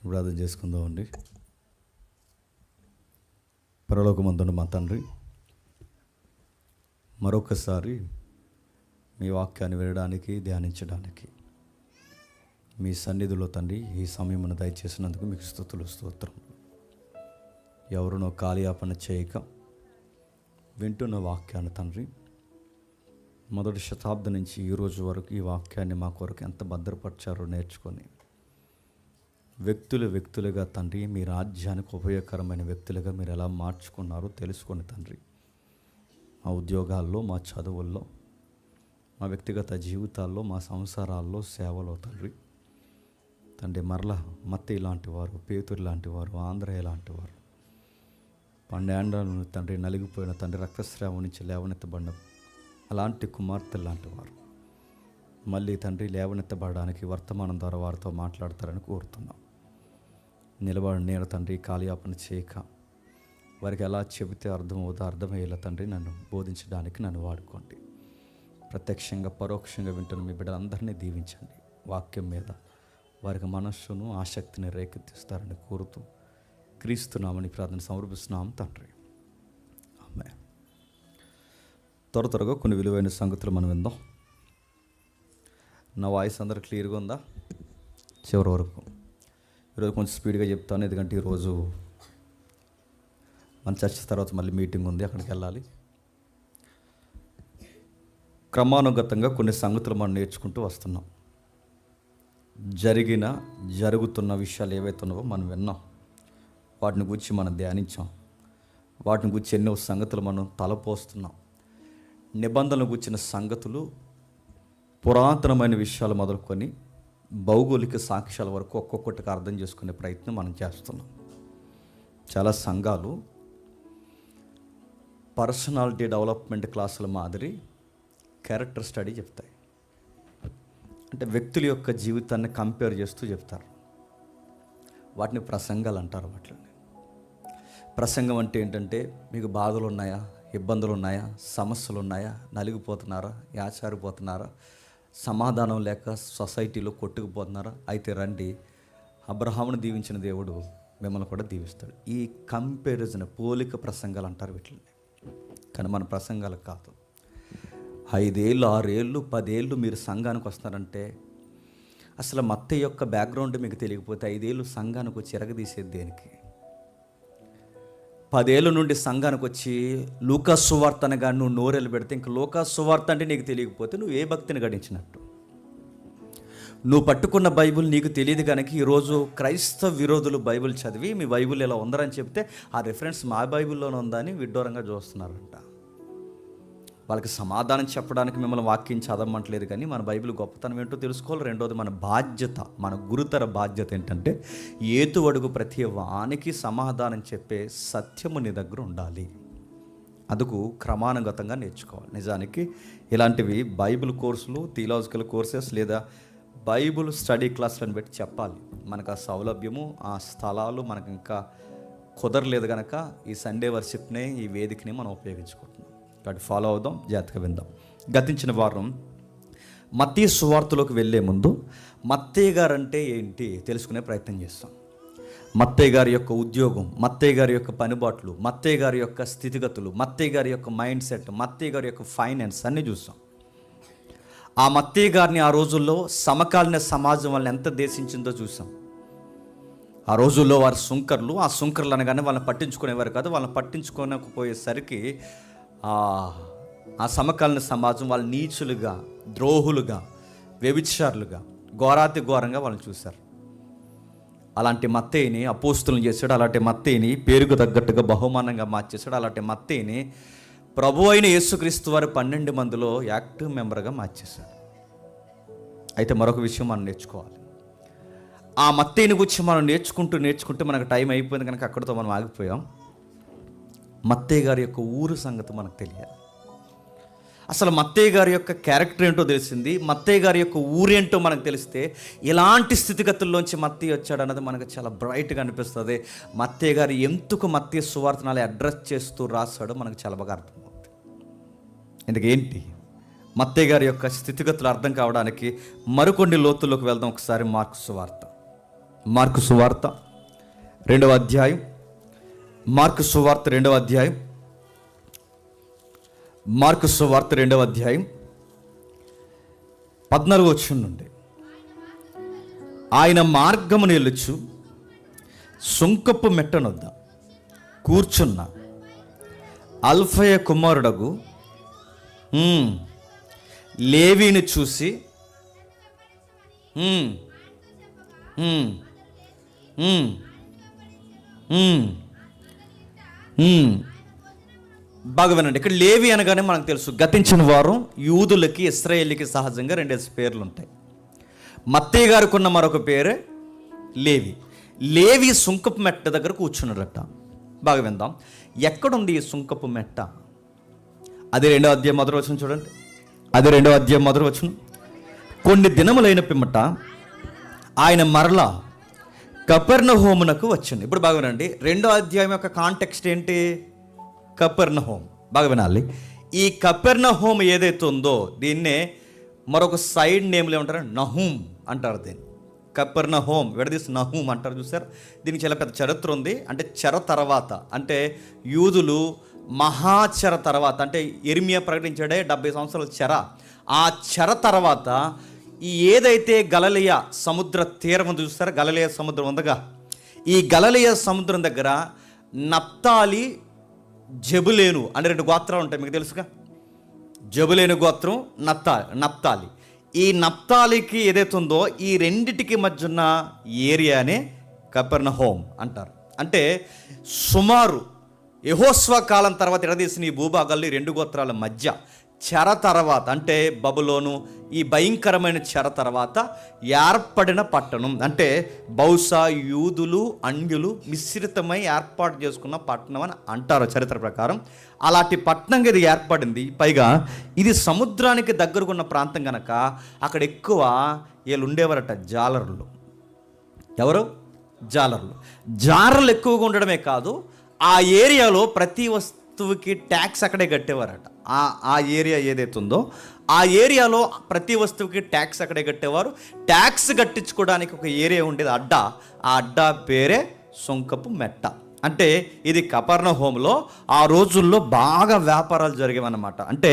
ప్రార్థన చేసుకుందామండి. పరలోకమందున్న మా తండ్రి, మరొకసారి మీ వాక్యాన్ని వినడానికి, ధ్యానించడానికి మీ సన్నిధిలో తండ్రి ఈ సమయమును దయచేసినందుకు మీకు స్తుతులు, స్తోత్రం. ఎవరునో కాలయాపన చేయక వింటున్న వాక్యాన్ని తండ్రి, మొదటి శతాబ్దం నుంచి ఈ రోజు వరకు ఈ వాక్యాన్ని మా కొరకు ఎంత భద్రపరిచారో నేర్చుకొని వ్యక్తులుగా తండ్రి, మీ రాజ్యానికి ఉపయోగకరమైన వ్యక్తులుగా మీరు ఎలా మార్చుకున్నారో తెలుసుకోండి తండ్రి. మా ఉద్యోగాల్లో, మా చదువుల్లో, మా వ్యక్తిగత జీవితాల్లో, మా సంసారాల్లో, సేవలో తండ్రి మరలా మత్తయి లాంటి వారు, పేతురు లాంటి వారు, ఆంధ్రయ్య లాంటి వారు, 12 ఏళ్ల తండ్రి నలిగిపోయిన తండ్రి, రక్తస్రావం నుంచి లేవనెత్తబడిన అలాంటి కుమార్తె లాంటి వారు మళ్ళీ తండ్రి లేవనెత్తబడడానికి వర్తమానం ద్వారా వారితో మాట్లాడతారని కోరుతున్నాం. నిలబడి నేను తండ్రి కాలయాపన చేయక వారికి ఎలా చెబితే అర్థమవుతుందో అర్థమయ్యేలా తండ్రి నన్ను బోధించడానికి నన్ను వాడుకోండి. ప్రత్యక్షంగా పరోక్షంగా వింటున్న మీ బిడ్డలందరినీ దీవించండి. వాక్యం మీద వారికి మనస్సును, ఆసక్తిని రేకెత్తిస్తారని కోరుతూ క్రీస్తునామని ప్రార్థన సమర్పిస్తున్నాం తండ్రి. ఆమేన్. త్వరగా కొన్ని విలువైన సంగతులు మనం విందాం. నా వాయిస్ అందరూ క్లియర్గా ఉందా? చివరి వరకు. ఈరోజు కొంచెం స్పీడ్గా చెప్తాను, ఎందుకంటే ఈరోజు మన చర్చ తర్వాత మళ్ళీ మీటింగ్ ఉంది, అక్కడికి వెళ్ళాలి. క్రమానుగతంగా కొన్ని సంగతులు మనం నేర్చుకుంటూ వస్తున్నాం. జరుగుతున్న విషయాలు ఏవైతే ఉన్నావో మనం విన్నాం, వాటిని గురించి మనం ధ్యానించాం, వాటిని గురించి ఎన్నో సంగతులు మనం తలపోస్తున్నాం. నిబంధనలు గురించిన సంగతులు, పురాతనమైన విషయాలు మొదలుకొని భౌగోళిక సాక్ష్యాల వరకు ఒక్కొక్కటిగా అర్థం చేసుకునే ప్రయత్నం మనం చేస్తున్నాం. చాలా సంఘాలు పర్సనాలిటీ డెవలప్మెంట్ క్లాసుల మాదిరి క్యారెక్టర్ స్టడీ చెప్తాయి. అంటే వ్యక్తుల యొక్క జీవితాన్ని కంపేర్ చేస్తూ చెప్తారు. వాటిని ప్రసంగాలు అంటారు. వాటిని ప్రసంగం అంటే ఏంటంటే, మీకు బాధలు ఉన్నాయా, ఇబ్బందులు ఉన్నాయా, సమస్యలు ఉన్నాయా, నలిగిపోతున్నారా, యాచారిపోతున్నారా, సమాధానం లేక సొసైటీలో కొట్టుకుపోతున్నారా, అయితే రండి, అబ్రహామును దీవించిన దేవుడు మిమ్మల్ని కూడా దీవిస్తాడు. ఈ కంపారిజన్, పోలిక ప్రసంగాలు అంటారు వీటిని. కానీ మన ప్రసంగాలు కాదు. 5 ఏళ్ళు, 6 ఏళ్ళు, 10 ఏళ్ళు మీరు సంఘానికి వస్తున్నారంటే, అసలు మత్తయి యొక్క బ్యాక్గ్రౌండ్ మీకు తెలియకపోతే 5 ఏళ్ళు సంఘానికి వచ్చి ఎరగదీసేది దేనికి? 10 ఏళ్ళ నుండి సంఘానికి వచ్చి లూకా సువార్త అనగా నువ్వు నోరెలు పెడితే, ఇంక లూకా సువార్త అంటే నీకు తెలియకపోతే నువ్వు ఏ భక్తిని గడించినట్టు? నువ్వు పట్టుకున్న బైబిల్ నీకు తెలియదు కనుక ఈరోజు క్రైస్తవ విరోధులు బైబిల్ చదివి మీ బైబిల్ ఇలా ఉందరని చెప్తే ఆ రిఫరెన్స్ మా బైబిల్లోనే ఉందా అని విడ్డూరంగా చూస్తున్నారంట. వాళ్ళకి సమాధానం చెప్పడానికి మిమ్మల్ని వాక్యం చదవమంటలేదు, కానీ మన బైబిల్ గొప్పతనం ఏంటో తెలుసుకోవాలి. రెండోది మన బాధ్యత, మన గురుతర బాధ్యత ఏంటంటే, ఏతు అడుగు ప్రతి వానికి సమాధానం చెప్పే సత్యము నీ దగ్గర ఉండాలి. అందుకు క్రమానుగతంగా నేర్చుకోవాలి. నిజానికి ఇలాంటివి బైబిల్ కోర్సులు, థియలాజికల్ కోర్సెస్ లేదా బైబిల్ స్టడీ క్లాసులను పెట్టి చెప్పాలి. మనకు ఆ సౌలభ్యము, ఆ స్థలాలు మనకు ఇంకా కుదరలేదు కనుక ఈ సండే వర్షిప్నే, ఈ వేదికని మనం ఉపయోగించుకుంటున్నాం. కాబట్టి ఫాలో అవుదాం, జాగ్రత్తగా విందాం. గతించిన వారం మత్తయి సువార్తలోకి వెళ్ళే ముందు మత్తయి గారు అంటే ఏంటి తెలుసుకునే ప్రయత్నం చేస్తాం. మత్తయి గారి యొక్క ఉద్యోగం, మత్తయి గారి యొక్క పనిబాట్లు, మత్తయి గారి యొక్క స్థితిగతులు, మత్తయి గారి యొక్క మైండ్ సెట్, మత్తయి గారి యొక్క ఫైనాన్స్ అన్నీ చూస్తాం. ఆ మత్తయి గారిని ఆ రోజుల్లో సమకాలీన సమాజం వాళ్ళని ఎంత దేశించిందో చూసాం. ఆ రోజుల్లో వారి సుంకర్లు, ఆ సుంకర్లు అనగానే వాళ్ళని పట్టించుకునేవారు కాదు. వాళ్ళని పట్టించుకోకపోయేసరికి ఆ సమకాలీన సమాజం వాళ్ళు నీచులుగా, ద్రోహులుగా, వ్యభిచారులుగా, ఘోరాతి ఘోరంగా వాళ్ళని చూశారు. అలాంటి మత్తయిని అపోస్తులను చేశాడు. అలాంటి మత్తయిని పేరుకు తగ్గట్టుగా బహుమానంగా మార్చేశాడు. అలాంటి మత్తయిని ప్రభు అయిన యేసుక్రీస్తు వారి 12 మందిలో యాక్టివ్ మెంబర్గా మార్చేశాడు. అయితే మరొక విషయం మనం నేర్చుకోవాలి. ఆ మత్తయిని గురించి మనం నేర్చుకుంటూ మనకు టైం అయిపోయింది కనుక అక్కడితో మనం ఆగిపోయాం. మత్తయి గారి యొక్క ఊరు సంగతి మనకు తెలియాలి. అసలు మత్తయి గారి యొక్క క్యారెక్టర్ ఏంటో తెలిసింది, మత్తయి గారి యొక్క ఊరేంటో మనకు తెలిస్తే ఎలాంటి స్థితిగతుల్లోంచి మత్తయి వచ్చాడు అన్నది మనకు చాలా బ్రైట్గా అనిపిస్తుంది. మత్తయి గారు ఎందుకు మత్తయి సువార్తనాలు అడ్రస్ చేస్తూ రాశాడో మనకు చాలా బాగా అర్థమవుతుంది. ఎందుకేంటి మత్తయి గారి యొక్క స్థితిగతులు అర్థం కావడానికి మరికొన్ని లోతుల్లోకి వెళ్దాం. ఒకసారి మార్కు సువార్త మార్కు సువార్త 2వ అధ్యాయం, మార్కు సువార్త 2వ అధ్యాయం, మార్కు సువార్త 2వ అధ్యాయం 14వ వచనం నుండి. ఆయన మార్గమును వెళ్ళుచు సుంకపు మెట్టనొద్ద కూర్చున్న అల్ఫయ కుమారుడగు లేవీని చూసి బాగా వినండి. ఇక్కడ లేవి అనగానే మనకు తెలుసు, గతించిన వారం యూదులకి ఇశ్రాయేలుకి సహజంగా 2 పేర్లు ఉంటాయి. మత్తయి గారికి ఉన్న మరొక పేరే లేవి. లేవి సుంకపు మెట్ట దగ్గర కూర్చున్నాడట. బాగా విందాం, ఎక్కడుంది ఈ సుంకపు మెట్ట? అదే 2వ అధ్యాయం మొదటి వచనం చూడండి. అదే 2వ అధ్యాయం మొదటి వచనం. కొన్ని దినములైన పిమ్మట ఆయన మరలా కపెర్నహూమునకు వచ్చింది. ఇప్పుడు బాగా వినండి, 2వ అధ్యాయం యొక్క కాంటెక్స్ట్ ఏంటి? కపెర్నహూం. బాగా వినాలి. ఈ కపెర్నహూం ఏదైతే ఉందో దీన్నే మరొక సైడ్ నేమ్లు ఏమంటారు? నహూం అంటారు. దీన్ని కపెర్నహూం విడదీసి నహూం అంటారు. చూసారు, దీనికి చాలా పెద్ద చరిత్ర ఉంది. అంటే చెర తర్వాత, అంటే యూదులు మహాచెర తర్వాత, అంటే ఇర్మియా ప్రకటించాడే 70 సంవత్సరాల చెర. ఆ చెర తర్వాత ఈ ఏదైతే గలిలయ సముద్ర తీరం ఉంది చూస్తారా, గలిలయ సముద్రం ఉందగా, ఈ గలిలయ సముద్రం దగ్గర నప్తాలి, జబులేను అనే 2 గోత్రాలు ఉంటాయి. మీకు తెలుసుగా, జబులేను గోత్రం, నప్తాలి. ఈ నప్తాలికి ఏదైతే ఉందో ఈ రెండిటికి మధ్య ఉన్న ఏరియానే కపెర్నహూం అంటారు. అంటే సుమారు యెహోషువ కాలం తర్వాత ఎడదీసిన ఈ భూభాగాల్లో 2 గోత్రాల మధ్య చెర తర్వాత, అంటే బబులోను, ఈ భయంకరమైన చెర తర్వాత ఏర్పడిన పట్టణం. అంటే బహుశా యూదులు అన్యులు మిశ్రితమై ఏర్పాటు చేసుకున్న పట్టణం అని అంటారు చరిత్ర ప్రకారం. అలాంటి పట్టణంగా ఇది ఏర్పడింది. పైగా ఇది సముద్రానికి దగ్గరకున్న ప్రాంతం కనుక అక్కడ ఎక్కువ వీళ్ళు ఉండేవారట, జాలరులు. ఎవరు? జాలర్లు ఎక్కువగా ఉండడమే కాదు, ఆ ఏరియాలో ప్రతి వస్తువుకి ట్యాక్స్ అక్కడే కట్టేవారట. ఆ ఏరియా ఏదైతే ఉందో ఆ ఏరియాలో ప్రతి వస్తువుకి ట్యాక్స్ అక్కడే కట్టేవారు. ట్యాక్స్ కట్టించుకోవడానికి ఒక ఏరియా ఉండేది, అడ్డా. ఆ అడ్డా పేరే సుంకపు మెట్ట. అంటే ఇది కపెర్నహూంలో ఆ రోజుల్లో బాగా వ్యాపారాలు జరిగేవన్నమాట. అంటే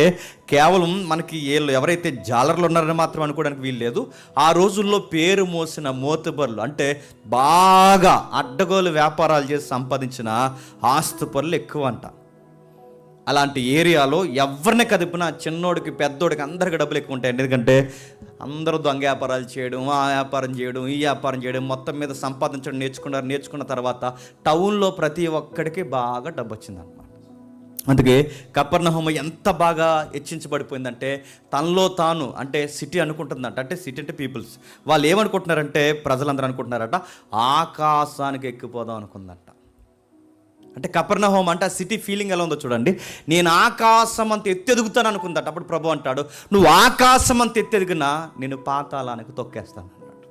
కేవలం మనకి ఎవరైతే జాలర్లు ఉన్నారని మాత్రం అనుకోవడానికి వీలు లేదు. ఆ రోజుల్లో పేరు మోసిన మోతుబర్లు, అంటే బాగా అడ్డగోలు వ్యాపారాలు చేసి సంపాదించిన ఆస్తుపరులు ఎక్కువ అంట. అలాంటి ఏరియాలో ఎవరిని కదిపినా చిన్నోడికి పెద్దోడికి అందరికీ డబ్బులు ఎక్కువ ఉంటాయి. ఎందుకంటే అందరూ దొంగ వ్యాపారాలు చేయడం, ఆ వ్యాపారం చేయడం, ఈ వ్యాపారం చేయడం, మొత్తం మీద సంపాదించడం నేర్చుకున్న తర్వాత టౌన్లో ప్రతి ఒక్కడికి బాగా డబ్బు వచ్చిందన్నమాట. అందుకే కపెర్నహూం ఎంత బాగా హెచ్చించబడిపోయిందంటే తనలో తాను, అంటే సిటీ అనుకుంటుందంట. అంటే సిటీ అంటే పీపుల్స్, వాళ్ళు ఏమనుకుంటున్నారంటే ప్రజలందరూ అనుకుంటున్నారట ఆకాశానికి ఎక్కిపోదాం అనుకుందంట. అంటే కపెర్నహూం అంటే ఆ సిటీ ఫీలింగ్ ఎలా ఉందో చూడండి. నేను ఆకాశం అంత ఎత్తెదుగుతాను అనుకుందట. అప్పుడు ప్రభు అంటాడు, నువ్వు ఆకాశం అంత ఎత్తెదిగినా నేను పాతాళానికి తొక్కేస్తాను అన్నాడు.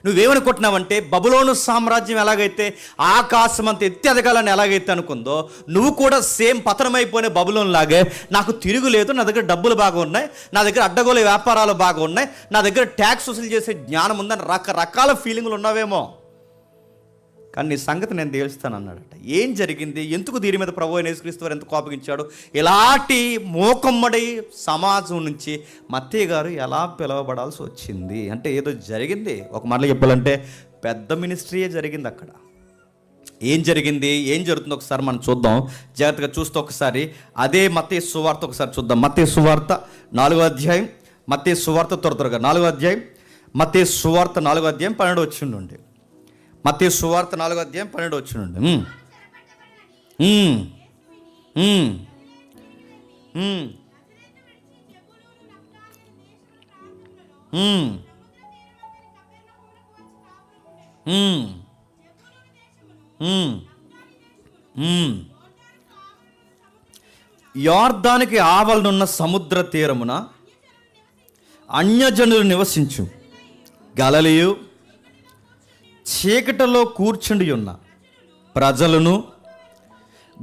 నువ్వేమనుకుంటున్నావంటే బబులోను సామ్రాజ్యం ఎలాగైతే ఆకాశం అంత ఎత్తెదగాలని ఎలాగైతే అనుకుందో, నువ్వు కూడా సేమ్ పతనమైపోయిన బబులోను లాగే నాకు తిరుగులేదు, నా దగ్గర డబ్బులు బాగా ఉన్నాయి, నా దగ్గర అడ్డగోలు వ్యాపారాలు బాగా ఉన్నాయి, నా దగ్గర ట్యాక్స్ వసూలు చేసే జ్ఞానం ఉందని రకరకాల ఫీలింగ్లు ఉన్నావేమో, కానీ నీ సంగతి నేను తేల్స్తాను అన్నాడట. ఏం జరిగింది? ఎందుకు దీని మీద ప్రభువు అయిన యేసుక్రీస్తు వారు ఎంత కోపగించాడు? ఇలాంటి మోకమ్మడి సమాజం నుంచి మత్తయి గారు ఎలా పిలువబడాల్సి వచ్చింది అంటే ఏదో జరిగింది. ఒక మాటలో చెప్పాలంటే పెద్ద మినిస్ట్రీయే జరిగింది అక్కడ. ఏం జరిగింది, ఏం జరుగుతుందో ఒకసారి మనం చూద్దాం. జాగ్రత్తగా చూస్తూ ఒకసారి అదే మత్తయి సువార్త ఒకసారి చూద్దాం. మత్తయి సువార్త 4వ అధ్యాయం, మత్తయి సువార్త త్వరగా 4వ అధ్యాయం, మత్తయి సువార్త 4వ అధ్యాయం 12వ వచనం నుండి. మత్తయి సువార్త 4వ అధ్యాయం 12వ వచనం నుండి. యోర్దానికి ఆవలనున్న సముద్ర తీరమున అన్యజనులు నివసించు గలిలయ చీకటిలో కూర్చుండి ఉన్న ప్రజలను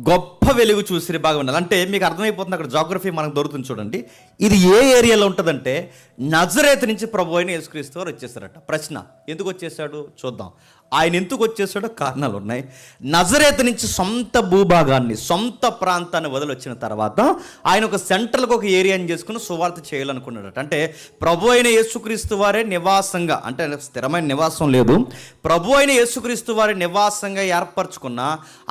గొప్ప వెలుగు చూసి బాగా ఉండాలి. అంటే మీకు అర్థమైపోతుంది, అక్కడ జాగ్రఫీ మనకు దొరుకుతుంది చూడండి. ఇది ఏ ఏరియాలో ఉంటుందంటే నజరేతు నుంచి ప్రభు అయిన యేసుక్రీస్తు వారు వచ్చేసారట. ప్రశ్న, ఎందుకు వచ్చేసాడు చూద్దాం. ఆయన ఎందుకు వచ్చేసాడో కారణాలు ఉన్నాయి. నజరేతు నుంచి సొంత భూభాగాన్ని, సొంత ప్రాంతాన్ని వదిలొచ్చిన తర్వాత ఆయన ఒక సెంట్రల్గా ఒక ఏరియాని చేసుకుని సువార్త చేయాలనుకున్నాడట. అంటే ప్రభు అయిన యేసుక్రీస్తు వారే నివాసంగా, అంటే స్థిరమైన నివాసం లేదు, ప్రభు అయిన యేసుక్రీస్తు వారి నివాసంగా ఏర్పరచుకున్న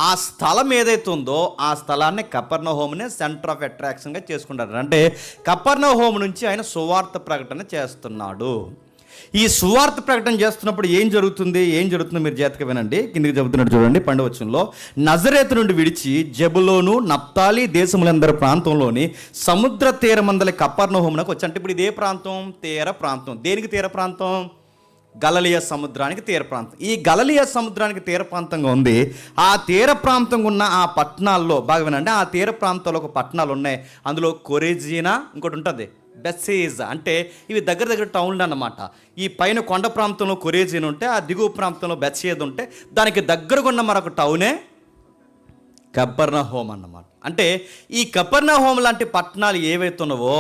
ఆ స్థలం ఏదైతే ఉందో ఆ స్థలాన్ని కపెర్నహూమునే సెంటర్ ఆఫ్ అట్రాక్షన్గా చేసుకుంటారు. అంటే కపెర్నహూము నుంచి ఆయన సువార్త ప్రకటన చేస్తున్నాడు. ఈ సువార్త ప్రకటన చేస్తున్నప్పుడు ఏం జరుగుతుందో మీరు జాగ్రత్తగా వినండి. కిందికి చెబుతున్నాడు చూడండి, 12వ వచనంలో, నజరేతు నుండి విడిచి జెబులోను నప్తాలి దేశములందరి ప్రాంతంలోని సముద్ర తీరమందలి కపెర్నహూమునకు వచ్చి. అంటే ఇప్పుడు ఇదే ప్రాంతం తీర ప్రాంతం. దేనికి తీర ప్రాంతం? గలిలయ సముద్రానికి తీర ప్రాంతం. ఈ గలిలయ సముద్రానికి తీర ప్రాంతంగా ఉంది. ఆ తీర ప్రాంతంగా ఉన్న ఆ పట్టణాల్లో బాగా వినండి, ఆ తీర ప్రాంతంలో ఒక పట్టణాలు ఉన్నాయి. అందులో కొరేజీనా ఇంకోటి ఉంటుంది, బెత్సెయిజా. అంటే ఇవి దగ్గర టౌన్లు అన్నమాట. ఈ పైన కొండ ప్రాంతంలో కొరేజీన్ ఉంటే, ఆ దిగువ ప్రాంతంలో బెత్సెయిజా ఉంటే, దానికి దగ్గరగా ఉన్న మరొక టౌనే కపెర్నహూము అన్నమాట. అంటే ఈ కపెర్నహూము లాంటి పట్టణాలు ఏవైతే ఉన్నావో,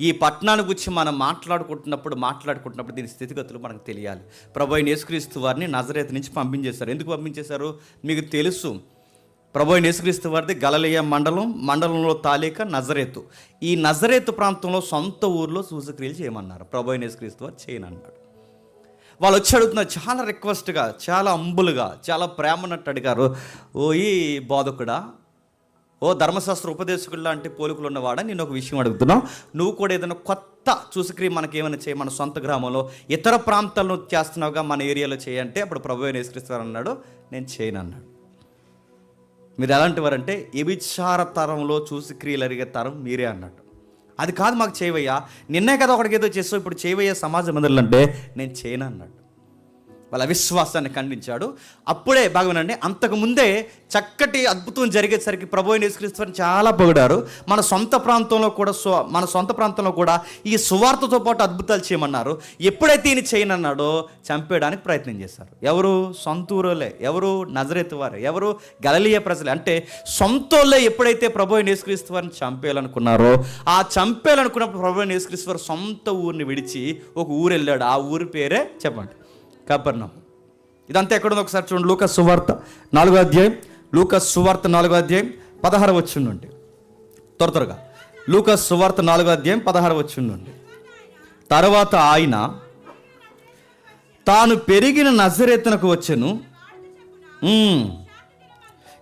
ఈ పట్టణాన్ని గురించి మనం మాట్లాడుకుంటున్నప్పుడు దీని స్థితిగతులు మనకు తెలియాలి. ప్రభు అయిన యేసుక్రీస్తు వారిని నజరేతు నుంచి పంపించేశారు. ఎందుకు పంపించేశారు మీకు తెలుసు. ప్రభు అయిన యేసుక్రీస్తు వారిది గలిలయ మండలంలో తాలూక నజరేతు. ఈ నజరేతు ప్రాంతంలో సొంత ఊర్లో సూచక్రియలు చేయమన్నారు. ప్రభు అయిన యేసుక్రీస్తు వారు చేయనన్నాడు. వాళ్ళు వచ్చి అడుగుతున్నారు చాలా రిక్వెస్ట్గా, చాలా అంబులుగా, చాలా ప్రేమనట్టు అడిగారు, ఓ ఈ బోధకుడా, ఓ ధర్మశాస్త్ర ఉపదేశకుడు లాంటి పోలికలు ఉన్నవాడా, నేను ఒక విషయం అడుగుతున్నావు. నువ్వు కూడా ఏదైనా కొత్త సూచక్రియ మనకి ఏమైనా చేయి, మన సొంత గ్రామంలో ఇతర ప్రాంతాలను చేస్తున్నావుగా, మన ఏరియాలో చేయంటే. అప్పుడు ప్రభు అయిన యేసుక్రీస్తు వారు అన్నాడు, నేను చేయను అన్నాడు. మీరు ఎలాంటి వారంటే వ్యభిచార తరంలో చూసి క్రియలు అరిగే తరం మీరే అన్నట్టు. అది కాదు మాకు చేయవయ్యా, నిన్నే కదా ఒకడికి ఏదో చేస్తావు, ఇప్పుడు చేయవయ్యా సమాజ మందిరంలో అంటే నేను చేయను అన్నాడు. వాళ్ళ అవిశ్వాసాన్ని ఖండించాడు. అప్పుడే బాగునండి, అంతకుముందే చక్కటి అద్భుతం జరిగేసరికి ప్రభు అయిన యేసుక్రీస్తు వారిని చాలా పొగిడారు. మన సొంత ప్రాంతంలో కూడా ఈ సువార్తతో పాటు అద్భుతాలు చేయమన్నారు. ఎప్పుడైతే ఈయన చేయనన్నాడో చంపేయడానికి ప్రయత్నం చేశారు. ఎవరు? సొంతూరులే. ఎవరు? నజరేతు వారు. ఎవరు? గలిలయ ప్రజలే. అంటే సొంతోళ్ళే ఎప్పుడైతే ప్రభు అయిన యేసుక్రీస్తు వారిని చంపేయాలనుకున్నారో, ఆ చంపేయాలనుకున్నప్పుడు ప్రభు అయిన యేసుక్రీస్తు వారు సొంత ఊరిని విడిచి ఒక ఊరు వెళ్ళాడు. ఆ ఊరి పేరే చెప్పండి, కపెర్నహూము. ఇదంతా ఎక్కడుందో ఒకసారి చూడండి. లూకాసు సువార్త 4వ అధ్యాయం, లూకాసు సువార్త 4వ అధ్యాయం 16వ వచనం నుండి త్వరగా. లూకాసు సువార్త 4వ అధ్యాయం 16వ వచనం నుండి, తర్వాత ఆయన తాను పెరిగిన నజరేతునకు వచ్చెను.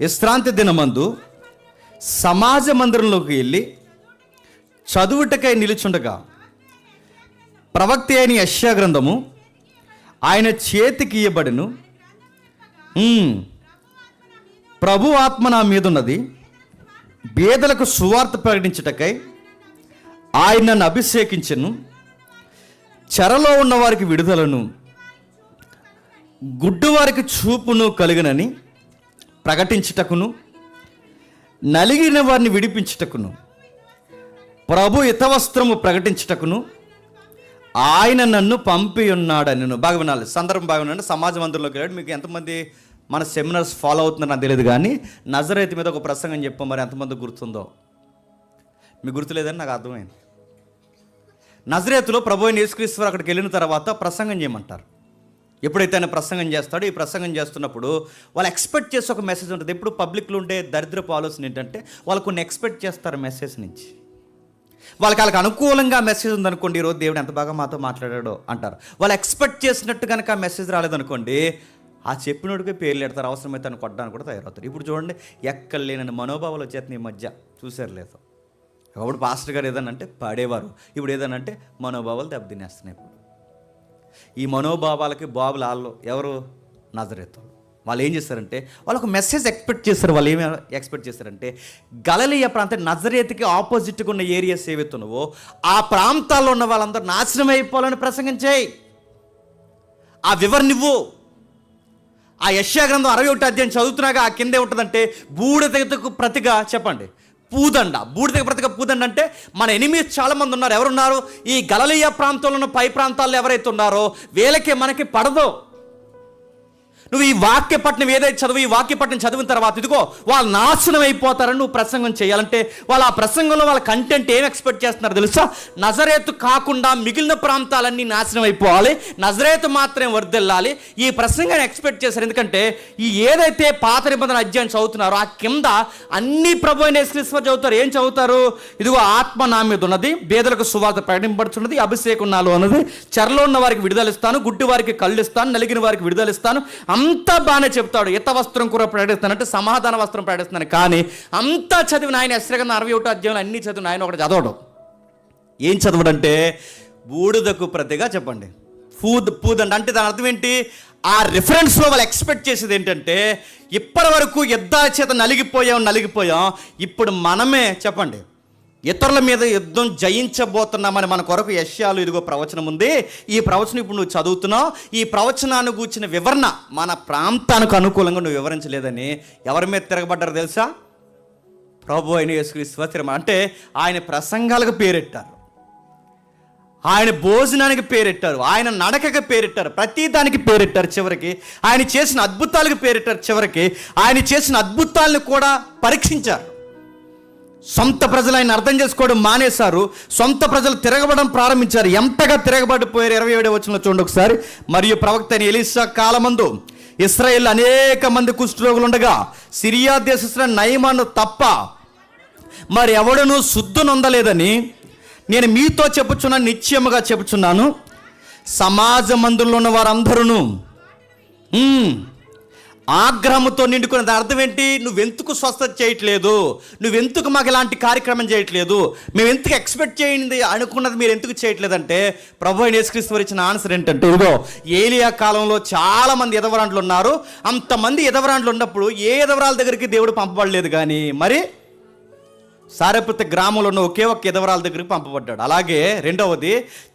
విశ్రాంతి దినమందు సమాజ మందిరంలోకి వెళ్ళి చదువుటకై నిలుచుండగా ప్రవక్త అయిన యెషయా గ్రంథము ఆయన చేతికి ఇయ్యబడెను. ప్రభు ఆత్మ నా మీద ఉన్నది, బేదలకు సువార్త ప్రకటించుటకై ఆయన నన్ను అభిషేకించెను, చెరలో ఉన్న వారికి విడుదలను, గుడ్డివారికి చూపును కలుగునని ప్రకటించుటకును, నలిగిన వారిని విడిపించుటకును, ప్రభు హితవస్త్రము ప్రకటించుటకును ఆయన నన్ను పంపి ఉన్నాడని. బాగా వినాలి, సందర్భం బాగా వినండి. సమాజ మందిరంలోకి వెళ్ళాడు. మీకు ఎంతమంది మన సెమినార్స్ ఫాలో అవుతుందో నాకు తెలియదు, కానీ నజరేతు మీద ఒక ప్రసంగం చెప్పాం. మరి ఎంతమంది గుర్తుందో? మీకు గుర్తులేదని నాకు అర్థమైంది. నజరేతులో ప్రభు అయిన యేసుక్రీస్తు వారు అక్కడికి వెళ్ళిన తర్వాత ప్రసంగం చేయమంటారు. ఎప్పుడైతే ఆయన ప్రసంగం చేస్తాడో, ఈ ప్రసంగం చేస్తున్నప్పుడు వాళ్ళు ఎక్స్పెక్ట్ చేసే ఒక మెసేజ్ ఉంటుంది. ఎప్పుడు పబ్లిక్లో ఉండే దరిద్రపు ఆలోచన ఏంటంటే వాళ్ళు కొన్ని ఎక్స్పెక్ట్ చేస్తారు మెసేజ్ నుంచి. వాళ్ళకి అనుకూలంగా మెసేజ్ ఉందనుకోండి, ఈరోజు దేవుడు ఎంత బాగా మాతో మాట్లాడాడో అంటారు. వాళ్ళు ఎక్స్పెక్ట్ చేసినట్టు కనుక ఆ మెసేజ్ రాలేదనుకోండి, ఆ చెప్పినోడికే పేర్లు పెడతారు, అవసరమైతే తను కొట్టడానికి కూడా తయారవుతారు. ఇప్పుడు చూడండి, ఎక్కడ లేనని మనోభావాలు వచ్చేస్తున్నాయి ఈ మధ్య, చూసారు లేదు? ఒకప్పుడు పాస్టర్ గారు ఏదనంటే పాడేవారు, ఇప్పుడు ఏదనంటే మనోభావాలు దెబ్బతినేస్తున్నాయి. ఇప్పుడు ఈ మనోభావాలకి బాబులు వాళ్ళు ఎవరు? నజరేతు. వాళ్ళు ఏం చేస్తారంటే వాళ్ళు ఒక మెసేజ్ ఎక్స్పెక్ట్ చేస్తారు. వాళ్ళు ఏమి ఎక్స్పెక్ట్ చేస్తారంటే గలిలయ ప్రాంతం నజరేతుకి ఆపోజిట్గా ఉన్న ఏరియాస్ ఏవైతున్నావో ఆ ప్రాంతాల్లో ఉన్న వాళ్ళందరూ నాశనం అయిపోవాలని ప్రసంగించాయి. ఆ వివరణ నువ్వు ఆ యెషయా గ్రంథం 61వ అధ్యాయం చదువుతున్నాగా ఆ కిందే ఉంటుందంటే బూడిదకు ప్రతిగా చెప్పండి పూదండ. బూడిదకు ప్రతిగా పూదండ అంటే మన ఎనిమిస్ చాలా మంది ఉన్నారు. ఎవరున్నారు? ఈ గలిలయ ప్రాంతంలో ఉన్న పై ప్రాంతాల్లో ఎవరైతే ఉన్నారో వీళ్ళకి మనకి పడదు. నువ్వు ఈ వాక్యపట్నం ఏదైతే చదువు, ఈ వాక్యపట్నం చదివిన తర్వాత ఇదిగో వాళ్ళు నాశనం అయిపోతారని నువ్వు ప్రసంగం చేయాలంటే వాళ్ళ ఆ ప్రసంగంలో వాళ్ళ కంటెంట్ ఏం ఎక్స్పెక్ట్ చేస్తున్నారు తెలుసా? నజరేతు కాకుండా మిగిలిన ప్రాంతాలన్నీ నాశనం అయిపోవాలి, నజరేతు మాత్రమే వర్ధిల్లాలి, ఈ ప్రసంగాన్ని ఎక్స్పెక్ట్ చేశారు. ఎందుకంటే ఈ ఏదైతే పాత నిబంధన అధ్యాయం చదువుతున్నారో ఆ కింద అన్ని ప్రభు అయిన యేసుక్రీస్తు చదువుతారు. ఏం చదువుతారు? ఇదిగో ఆత్మ నా మీద ఉన్నది, బేదలకు సువార్త ప్రకటింపబడుతున్నది, అభిషేకం నాలో ఉన్నది, చెరలో ఉన్న వారికి విడుదల ఇస్తాను, గుడ్డి వారికి కళ్ళు ఇస్తాను, నలిగిన వారికి విడుదల ఇస్తాను, అంతా బాగానే చెప్తాడు. ఇత వస్త్రం కూడా ప్రకటిస్తానంటే సమాధాన వస్త్రం ప్రకటిస్తాను. కానీ అంతా చదివిన ఆయన యెషయా 61 అధ్యాయంలో అన్ని చదివిన ఆయన ఒకటి చదవడం. ఏం చదవడంటే బూడిదకు ప్రతిగా చెప్పండి పూదండి. అంటే దాని అర్థం ఏంటి? ఆ రిఫరెన్స్లో వాళ్ళు ఎక్స్పెక్ట్ చేసేది ఏంటంటే ఇప్పటి వరకు యుద్ధాల చేత నలిగిపోయాం, ఇప్పుడు మనమే చెప్పండి ఇతరుల మీద యుద్ధం జయించబోతున్నామని మన కొరకు యెషయాలో ఇదిగో ప్రవచనం ఉంది. ఈ ప్రవచనం ఇప్పుడు నువ్వు చదువుతున్నావు. ఈ ప్రవచనాన్ని గూర్చిన వివరణ మన ప్రాంతానికి అనుకూలంగా నువ్వు వివరించలేదని ఎవరి మీద తిరగబడ్డారు తెలుసా? ప్రభు అయిన యేసుక్రీస్తు తిరగ. అంటే ఆయన ప్రసంగాలకు పేరెట్టారు, ఆయన భోజనానికి పేరెట్టారు, ఆయన నడకకి పేరెట్టారు, ప్రతి దానికి పేరెట్టారు. చివరికి ఆయన చేసిన అద్భుతాలకు పేరెట్టారు. చివరికి ఆయన చేసిన అద్భుతాలను కూడా పరీక్షించారు. సొంత ప్రజలు ఆయన అర్థం చేసుకోవడం మానేశారు, సొంత ప్రజలు తిరగబడడం ప్రారంభించారు. ఎంతగా తిరగబడిపోయారు? 27వ వచనంలో చూడండి ఒకసారి. మరియు ప్రవక్త అయిన ఎలీషా కాలమందు ఇశ్రాయేల్ అనేక మంది కుష్ఠరోగులు ఉండగా సిరియా దేశస్థుడైన నయమాను తప్ప మరి ఎవడనూ శుద్ధి నొందలేదని నేను మీతో చెప్పుచున్నాను, నిశ్చయముగా చెప్పుచున్నాను. సమాజ మందిరంలో ఉన్న వారందరూ ఆగ్రహంతో నిండుకున్నది. అర్థం ఏంటి? నువ్వెందుకు స్వస్థత చేయట్లేదు, నువ్వెందుకు మాకు ఇలాంటి కార్యక్రమం చేయట్లేదు, మేము ఎందుకు ఎక్స్పెక్ట్ చేయండి అనుకున్నది మీరు ఎందుకు చేయట్లేదంటే ప్రభు అయిన యేసుక్రీస్తు వారు ఇచ్చిన ఆన్సర్ ఏంటంటే ఇదిగో ఏలియా కాలంలో చాలా మంది ఎదవరాండ్లు ఉన్నారు. అంతమంది ఎదవరాండ్లు ఉన్నప్పుడు ఏ ఎదవరాల దగ్గరికి దేవుడు పంపబడలేదు, కానీ మరి సారెపత్తి గ్రామంలో ఉన్న ఒకే ఒక్క ఎదవరాల దగ్గరికి పంపబడ్డాడు. అలాగే రెండవది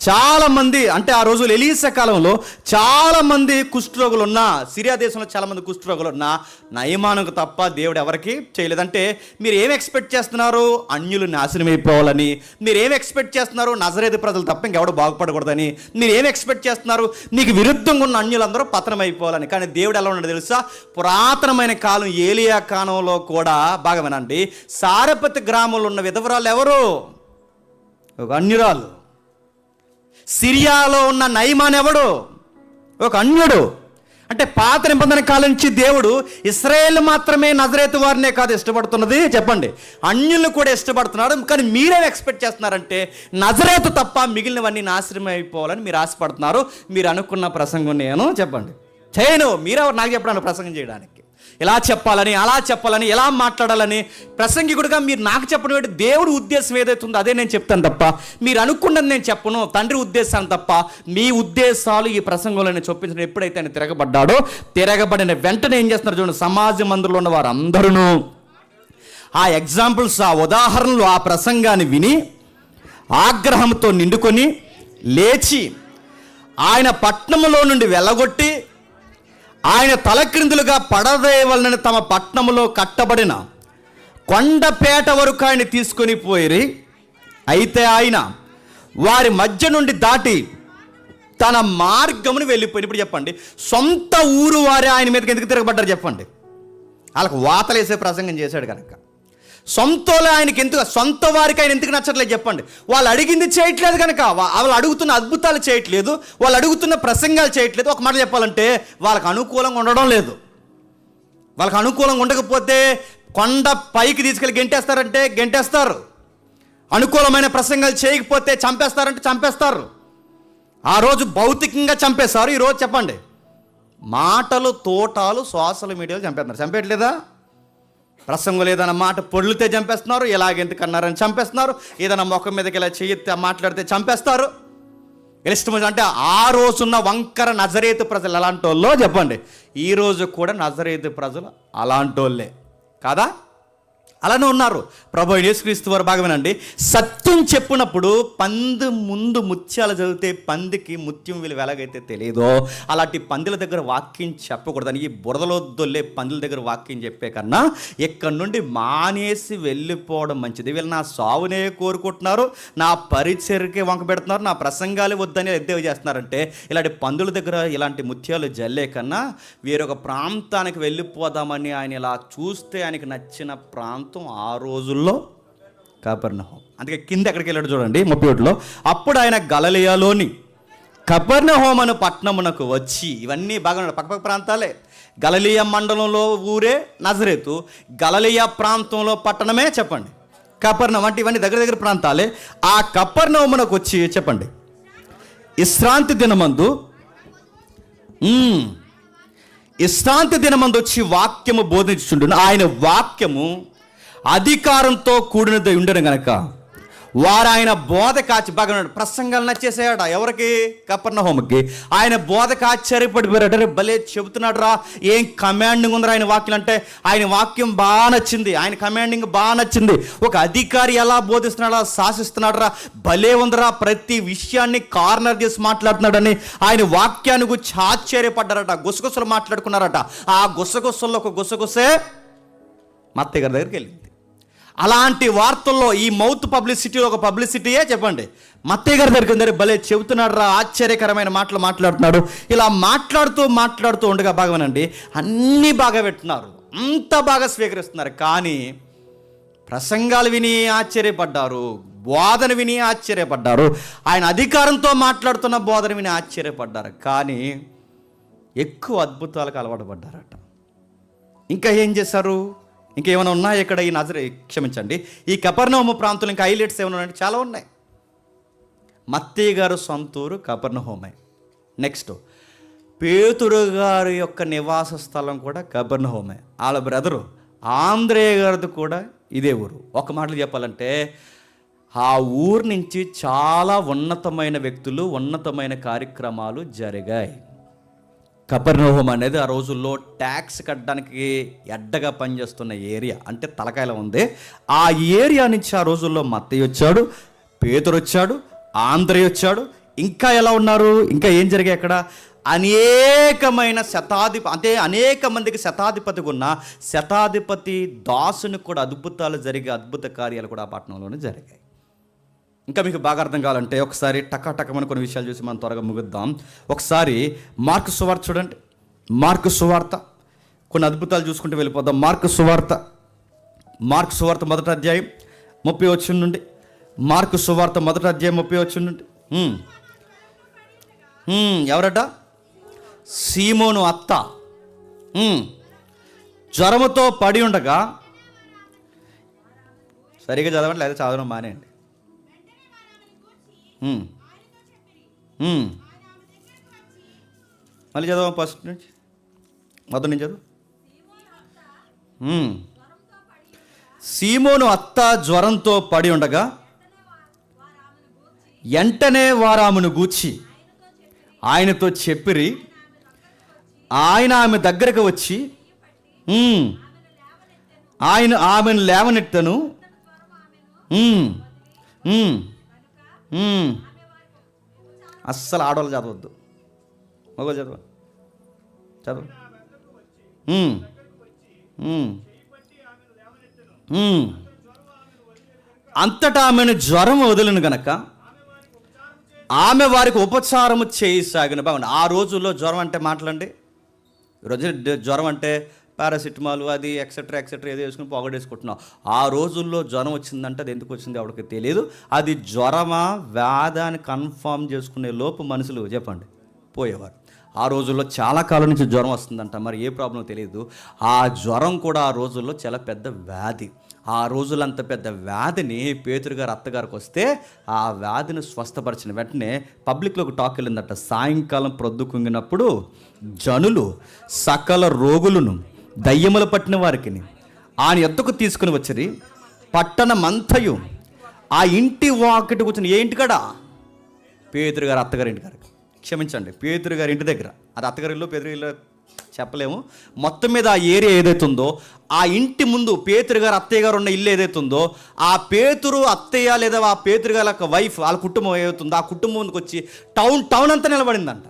చాలామంది, అంటే ఆ రోజులు ఎలీషా కాలంలో చాలామంది కుష్ఠరోగులు ఉన్నా, సిరియా దేశంలో చాలామంది కుష్ఠరోగులు ఉన్నా నయమానుకు తప్ప దేవుడు ఎవరికి చేయలేదంటే మీరు ఏం ఎక్స్పెక్ట్ చేస్తున్నారు? అన్యులు నాశనం అయిపోవాలని. మీరు ఏం ఎక్స్పెక్ట్ చేస్తున్నారు? నజరేతు ప్రజలు తప్ప ఇంకెవడు బాగుపడకూడదని. మీరు ఏం ఎక్స్పెక్ట్ చేస్తున్నారు? నీకు విరుద్ధంగా ఉన్న అన్యులందరూ పతనం అయిపోవాలని. కానీ దేవుడు ఎలా ఉన్నాడు తెలుసా? పురాతనమైన కాలం ఏలియా కాలంలో కూడా బాగా వినండి, సారెపత్తి గ్రామంలో ఉన్న విధవరాలు ఎవరు? ఒక అన్యురాలు. సిరియాలో ఉన్న నయమాన్ ఎవడు? ఒక అన్యుడు. అంటే పాత నిబంధన కాలం నుంచి దేవుడు ఇశ్రాయేల్ మాత్రమే నజరేతు వారినే కాదు ఇష్టపడుతున్నది, చెప్పండి అన్యులను కూడా ఇష్టపడుతున్నాడు. కానీ మీరేం ఎక్స్పెక్ట్ చేస్తున్నారంటే నజరేతు తప్ప మిగిలినవన్నీ నాశనం అయిపోవాలని మీరు ఆశపడుతున్నారు. మీరు అనుకున్న ప్రసంగం నేను చెప్పండి చేయను. మీరెవరు నాకు చెప్పడానికి ప్రసంగం చేయడానికి? ఇలా చెప్పాలని, అలా చెప్పాలని, ఎలా మాట్లాడాలని ప్రసంగికుడిగా మీరు నాకు చెప్పడం ఏంటి? దేవుడి ఉద్దేశం ఏదైతే ఉందో అదే నేను చెప్తాను తప్ప మీరు అనుకున్నది నేను చెప్పను. తండ్రి ఉద్దేశాన్ని తప్ప మీ ఉద్దేశాలు ఈ ప్రసంగంలో నేను చొప్పించడం. ఎప్పుడైతే ఆయన తిరగబడ్డాడో తిరగబడిన వెంటనే ఏం చేస్తున్నారు చూడండి, సమాజ మందిరంలో ఉన్న వారందరూ ఆ ఎగ్జాంపుల్స్, ఆ ఉదాహరణలు, ఆ ప్రసంగాన్ని విని ఆగ్రహంతో నిండుకొని లేచి ఆయన పట్టణంలో నుండి వెళ్ళగొట్టి ఆయన తలక్రిందులుగా పడదేయవలనని తమ పట్టణంలో కట్టబడిన కొండపేట వరకు ఆయన తీసుకొని పోయి, అయితే ఆయన వారి మధ్య నుండి దాటి తన మార్గమును వెళ్ళిపోయి. ఇప్పుడు చెప్పండి, సొంత ఊరు వారే ఆయన మీదకి ఎందుకు తిరగబడ్డారు చెప్పండి? వాళ్ళకు వాతలేసే ప్రసంగం చేశాడు కనుక. సొంతలో ఆయనకి ఎందుకు, సొంత వారికి ఆయన ఎందుకు నచ్చట్లేదు చెప్పండి? వాళ్ళు అడిగింది చేయట్లేదు కనుక, వాళ్ళు అడుగుతున్న అద్భుతాలు చేయట్లేదు, వాళ్ళు అడుగుతున్న ప్రసంగాలు చేయట్లేదు. ఒక మాట చెప్పాలంటే వాళ్ళకి అనుకూలంగా ఉండడం లేదు. వాళ్ళకి అనుకూలంగా ఉండకపోతే కొండ పైకి తీసుకెళ్ళి గెంటేస్తారంటే గెంటేస్తారు. అనుకూలమైన ప్రసంగాలు చేయకపోతే చంపేస్తారంటే చంపేస్తారు. ఆ రోజు భౌతికంగా చంపేస్తారు, ఈరోజు చెప్పండి మాటలు, తోటాలు, సోషల్ మీడియాలో చంపేస్తున్నారు. చంపేయట్లేదా? ప్రసంగం ఏదైనా మాట పొడితే చంపేస్తున్నారు, ఎలాగెందుకన్నారని చంపేస్తున్నారు, ఏదైనా ముఖం మీదకి ఇలా చెయ్యి మాట్లాడితే చంపేస్తారు. ఇష్టం అంటే ఆ రోజున్న వంకర నజరేతు ప్రజలు అలాంటి వాళ్ళో చెప్పండి, ఈరోజు కూడా నజరేతు ప్రజలు అలాంటి వాళ్ళే కాదా? అలానే ఉన్నారు. ప్రభు యేసుక్రీస్తు వారు భాగమేనండి. సత్యం చెప్పినప్పుడు పంది ముందు ముత్యాలు చదివితే పందికి ముత్యం విలువ ఎలాగైతే తెలియదో అలాంటి పందుల దగ్గర వాక్యం చెప్పకూడదని, ఈ బురదలో దొల్లే పందుల దగ్గర వాక్యం చెప్పే కన్నా ఇక్కడి నుండి మానేసి వెళ్ళిపోవడం మంచిది. వీళ్ళు నా సావునే కోరుకుంటున్నారు, నా పరిచర్కి వంక పెడుతున్నారు, నా ప్రసంగాలు వద్దని ఎద్దేవి చేస్తున్నారంటే ఇలాంటి పందుల దగ్గర ఇలాంటి ముత్యాలు జల్లే కన్నా వేరొక ప్రాంతానికి వెళ్ళిపోదామని ఆయన ఇలా చూస్తే ఆయనకి నచ్చిన ప్రాంతం ఆ రోజుల్లో కపెర్నహూం. అందుకే కింద ఎక్కడికి వెళ్ళాడు చూడండి 31లో. అప్పుడు ఆయన గలిలయలోని కపెర్నహూం అను పట్టణమునకు వచ్చి, ఇవన్నీ బాగా పక్కపక్క ప్రాంతాలే. గలిలయ మండలంలో ఊరే నజరేతు, గలిలయ ప్రాంతంలో పట్టణమే చెప్పండి కపెర్నహూం. అంటే ఇవన్నీ దగ్గర దగ్గర ప్రాంతాలే. ఆ కపెర్నహూమునకు వచ్చి చెప్పండి విశ్రాంతి దినమందు వచ్చి వాక్యము బోధించుచుండును. ఆయన వాక్యము అధికారంతో కూడినది ఉండను గనక వారు ఆయన బోధ కాచి బాగా ప్రసంగాలు నచ్చేసాయట. ఎవరికి? కపెర్నహూముకి. ఆయన బోధకు ఆశ్చర్యపడిపోయారట. రే భలే చెబుతున్నాడు రా, ఏం కమాండింగ్ ఉందిరా ఆయన వాక్యం అంటే. ఆయన వాక్యం బాగా నచ్చింది, ఆయన కమాండింగ్ బాగా నచ్చింది. ఒక అధికారి ఎలా బోధిస్తున్నాడా, శాసిస్తున్నాడు రా, భలే ఉందిరా, ప్రతి విషయాన్ని కార్నర్ చేసి మాట్లాడుతున్నాడని ఆయన వాక్యాన్ని గురించి ఆశ్చర్యపడ్డారట. గుసగుసలు మాట్లాడుకున్నారట. ఆ గుసగుసల్లో ఒక గుసగుసే మత్తయ్య గారి దగ్గరికి వెళ్ళింది. అలాంటి వార్తల్లో ఈ మౌత్ పబ్లిసిటీ ఒక పబ్లిసిటీయే చెప్పండి. మత్తయ్య గారి దగ్గరికి అందరూ భలే చెబుతున్నాడు రా, ఆశ్చర్యకరమైన మాటలు మాట్లాడుతున్నాడు. ఇలా మాట్లాడుతూ ఉండగా భాగమేనండి అన్నీ బాగా పెట్టున్నారు, అంత బాగా స్వీకరిస్తున్నారు. కానీ ప్రసంగాలు విని ఆశ్చర్యపడ్డారు, బోధన విని ఆశ్చర్యపడ్డారు, ఆయన అధికారంతో మాట్లాడుతున్న బోధన విని ఆశ్చర్యపడ్డారు. కానీ ఎక్కువ అద్భుతాలకు అలవాటు పడ్డారట. ఇంకా ఏం చేశారు? ఇంకేమైనా ఉన్నాయి ఇక్కడ ఈ కపెర్నహూం ప్రాంతంలో ఇంకా హైలైట్స్ ఏమైనా ఉన్నాయంటే చాలా ఉన్నాయి. మత్తయ్య గారు సొంతూరు కపెర్నహూమే. నెక్స్ట్ పేతురు గారి యొక్క నివాస స్థలం కూడా కపెర్నహూమే. వాళ్ళ బ్రదరు ఆంద్రేయ గారిది కూడా ఇదే ఊరు. ఒక మాటలు చెప్పాలంటే ఆ ఊరు నుంచి చాలా ఉన్నతమైన వ్యక్తులు, ఉన్నతమైన కార్యక్రమాలు జరిగాయి. కపెర్నహూం అనేది ఆ రోజుల్లో ట్యాక్స్ కట్టడానికి ఎడ్డగా పనిచేస్తున్న ఏరియా, అంటే తలకాయలో ఉంది. ఆ ఏరియా నుంచి ఆ రోజుల్లో మత్తయ్య వచ్చాడు, పేతురు వచ్చాడు, ఆంద్రేయ వచ్చాడు. ఇంకా ఎలా ఉన్నారు? ఇంకా ఏం జరిగాయి అక్కడ? అనేకమైన అనేక మందికి శతాధిపతిగా ఉన్న శతాధిపతి దాసుని కూడా అద్భుతాలు అద్భుత కార్యాలు కూడా ఆ పట్టణంలోనే జరిగాయి. ఇంకా మీకు బాగా అర్థం కావాలంటే ఒకసారి టకాటకమని కొన్ని విషయాలు చూసి మనం త్వరగా ముగిద్దాం. ఒకసారి మార్కు సువార్త చూడండి. మార్కు సువార్త కొన్ని అద్భుతాలు చూసుకుంటూ వెళ్ళిపోదాం. మార్కు సువార్త మొదటి అధ్యాయం 30 వచనం నుండి. మార్కు సువార్త మొదటి అధ్యాయం 30 వచనం నుండి. ఎవరట? సీమోను అత్త జ్వరముతో పడి ఉండగా, సరిగా చదవండి లేదా చదవడం మానేయండి. మళ్ళీ చదవం ఫస్ట్ నుంచి, మొదటి నుంచి చదువు. సీమోను అత్త జ్వరంతో పడి ఉండగా వెంటనే వారు ఆమెను గూర్చి ఆయనతో చెప్పిరి. ఆయన ఆమె దగ్గరకు వచ్చి ఆమెను లేవనెత్తను. అస్సలు ఆడవాళ్ళు చదవద్దు, మగవాళ్ళు చదవ. అంతటా ఆమెను జ్వరం వదిలిన గనక ఆమె వారికి ఉపచారము చేయసాగిన. బాగుంది. ఆ రోజుల్లో జ్వరం అంటే మాటలండి. ఈరోజు జ్వరం అంటే పారాసిటమాల్ అది ఎక్సెట్రా ఏదో వేసుకుని పొగడేసుకుంటున్నాం. ఆ రోజుల్లో జ్వరం వచ్చిందంటే అది ఎందుకు వచ్చింది ఎవరికి తెలియదు. అది జ్వరమా వ్యాధి అని కన్ఫామ్ చేసుకునే లోపు మనుషులు చెప్పండి పోయేవారు. ఆ రోజుల్లో చాలా కాలం నుంచి జ్వరం వస్తుందంట, మరి ఏ ప్రాబ్లం తెలియదు. ఆ జ్వరం కూడా ఆ రోజుల్లో చాలా పెద్ద వ్యాధి. ఆ రోజుల్లో అంత పెద్ద వ్యాధిని పేతురు గారు అత్తగారికి వస్తే ఆ వ్యాధిని స్వస్థపరిచిన వెంటనే పబ్లిక్లో ఒక టాక్ వెళ్ళిందట. సాయంకాలం ప్రొద్దు కుంగినప్పుడు జనులు సకల రోగులను దయ్యములు పట్టిన వారికి ఆయన ఎద్దకు తీసుకుని వచ్చి పట్టణమంతయు ఆ ఇంటి వాకిటి కూర్చొని, ఏ ఇంటికాడ? పేతురు గారు అత్తగారి ఇంటికాడ, క్షమించండి పేతురు గారి ఇంటి దగ్గర. అది అత్తగారి ఇల్లు పేతురు ఇల్లు చెప్పలేము. మొత్తం మీద ఆ ఏరియా ఏదైతే ఉందో, ఆ ఇంటి ముందు పేతురు గారు అత్తయ్య గారు ఉన్న ఇల్లు ఏదైతే ఉందో, ఆ పేతురు అత్తయ్య లేదా ఆ పేతురు గారి యొక్క వైఫ్, వాళ్ళ కుటుంబం ఏదైతుందో ఆ కుటుంబం ముందుకు వచ్చి టౌన్ అంతా నిలబడిందంట.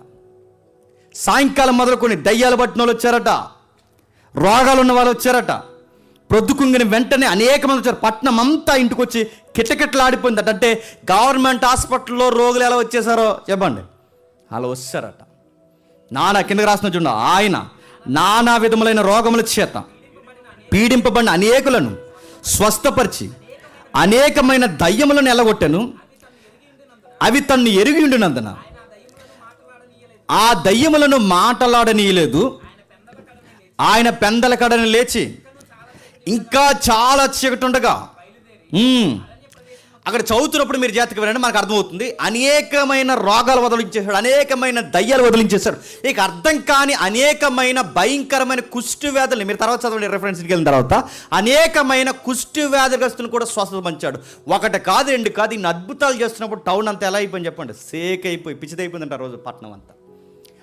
సాయంకాలం మొదలుకొని దయ్యాలు పట్టిన వాళ్ళు వచ్చారట, రోగాలు ఉన్న వాళ్ళు వచ్చారట, ప్రొద్దుకుంగిన వెంటనే అనేక మంది వచ్చారు. పట్నం అంతా ఇంటికి వచ్చి కిటకిటలాడిపోయిందట. అంటే గవర్నమెంట్ హాస్పిటల్లో రోగులు ఎలా వచ్చేసారో చెప్పండి, అలా వచ్చారట. కిందకి రాసిన చూడండి, ఆయన నానా విధములైన రోగముల చేత పీడింపబడిన అనేకులను స్వస్థపరిచి అనేకమైన దయ్యములను ఎలగొట్టెను. అవి తన్ను ఎరిగి ఉండినందున ఆ దయ్యములను మాటలాడనీయలేదు. ఆయన పెందల కడని లేచి ఇంకా చాలా చీకటి ఉండగా, అక్కడ చదువుతున్నప్పుడు మీరు జాగ్రత్తగా వినండి, మనకు అర్థమవుతుంది. అనేకమైన రోగాలు వదిలించేశాడు, అనేకమైన దయ్యాలు వదిలించేశాడు. ఇక అర్థం కాని అనేకమైన భయంకరమైన కుష్టి వ్యాధులు, మీరు తర్వాత చదవండి రెఫరెన్స్కి వెళ్ళిన తర్వాత, అనేకమైన కుష్టి వ్యాధిగ్రస్తులను కూడా స్వస్థత పంచాడు. ఒకటి కాదు, రెండు కాదు, ఇన్ని అద్భుతాలు చేస్తున్నప్పుడు టౌన్ అంతా ఎలా అయిపోయింది చెప్పండి, సేక్ అయిపోయి పిచ్చిదైపోయిందంట రోజు పట్టణం అంతా.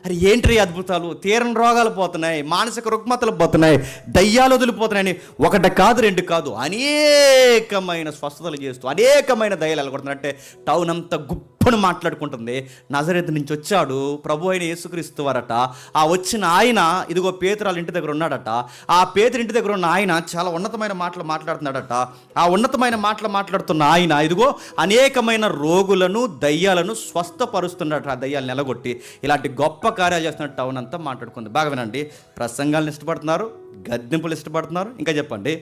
అరే ఏంటి అద్భుతాలు, తీరని రోగాలు పోతున్నాయి, మానసిక రుగ్మతలు పోతున్నాయి, దయ్యాలు వదిలిపోతున్నాయని ఒకటి కాదు, రెండు కాదు, అనేకమైన స్వస్థతలు చేస్తూ అనేకమైన దయ్యాలు వెళ్ళగొడుతున్నాయి. అంటే టౌన్ అంతా గుప్పను మాట్లాడుకుంటుంది. నజరేతు నుంచి వచ్చాడు ప్రభు అయిన యేసుక్రీస్తు వారట. ఆ వచ్చిన ఆయన ఇదిగో పేతురాల ఇంటి దగ్గర ఉన్నాడట. ఆ పేతురు ఇంటి దగ్గర ఉన్న ఆయన చాలా ఉన్నతమైన మాటలు మాట్లాడుతున్నాడట. ఆ ఉన్నతమైన మాటలు మాట్లాడుతున్న ఆయన ఇదిగో అనేకమైన రోగులను దయ్యాలను స్వస్థపరుస్తున్నాడట. ఆ దయ్యాలను నిలగొట్టి ఇలాంటి గొప్ప కార్యాలు చేస్తున్న టౌన్ అంతా మాట్లాడుకుంది. బాగా వినండి, ప్రసంగాలను ఇష్టపడుతున్నారు, గద్దింపులు ఇష్టపడుతున్నారు. ఇంకా చెప్పండి,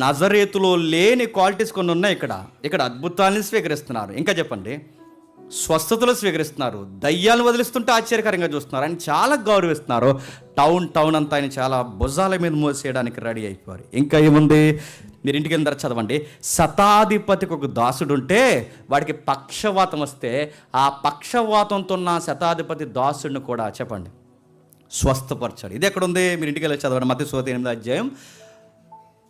నజరేతులో లేని క్వాలిటీస్ కొన్ని ఉన్నాయి. ఇక్కడ అద్భుతాలను స్వీకరిస్తున్నారు. ఇంకా చెప్పండి, స్వస్థతలు స్వీకరిస్తున్నారు, దయ్యాలను వదిలిస్తుంటే ఆశ్చర్యకరంగా చూస్తున్నారు, ఆయన చాలా గౌరవిస్తున్నారు. టౌన్ అంతా ఆయన చాలా భుజాల మీద మోసేయడానికి రెడీ అయిపోయారు. ఇంకా ఏముంది, మీరు ఇంటికి వెళ్ళిన తర్వాత చదవండి. శతాధిపతికి ఒక దాసుడు ఉంటే వాడికి పక్షవాతం వస్తే ఆ పక్షవాతంతో ఉన్న శతాధిపతి దాసుడిని కూడా చెప్పండి స్వస్థపరచాడు. ఇది ఎక్కడ ఉంది, మీరు ఇంటికి వెళ్ళి చదవండి. మత్తయి సువార్త 8వ అధ్యాయం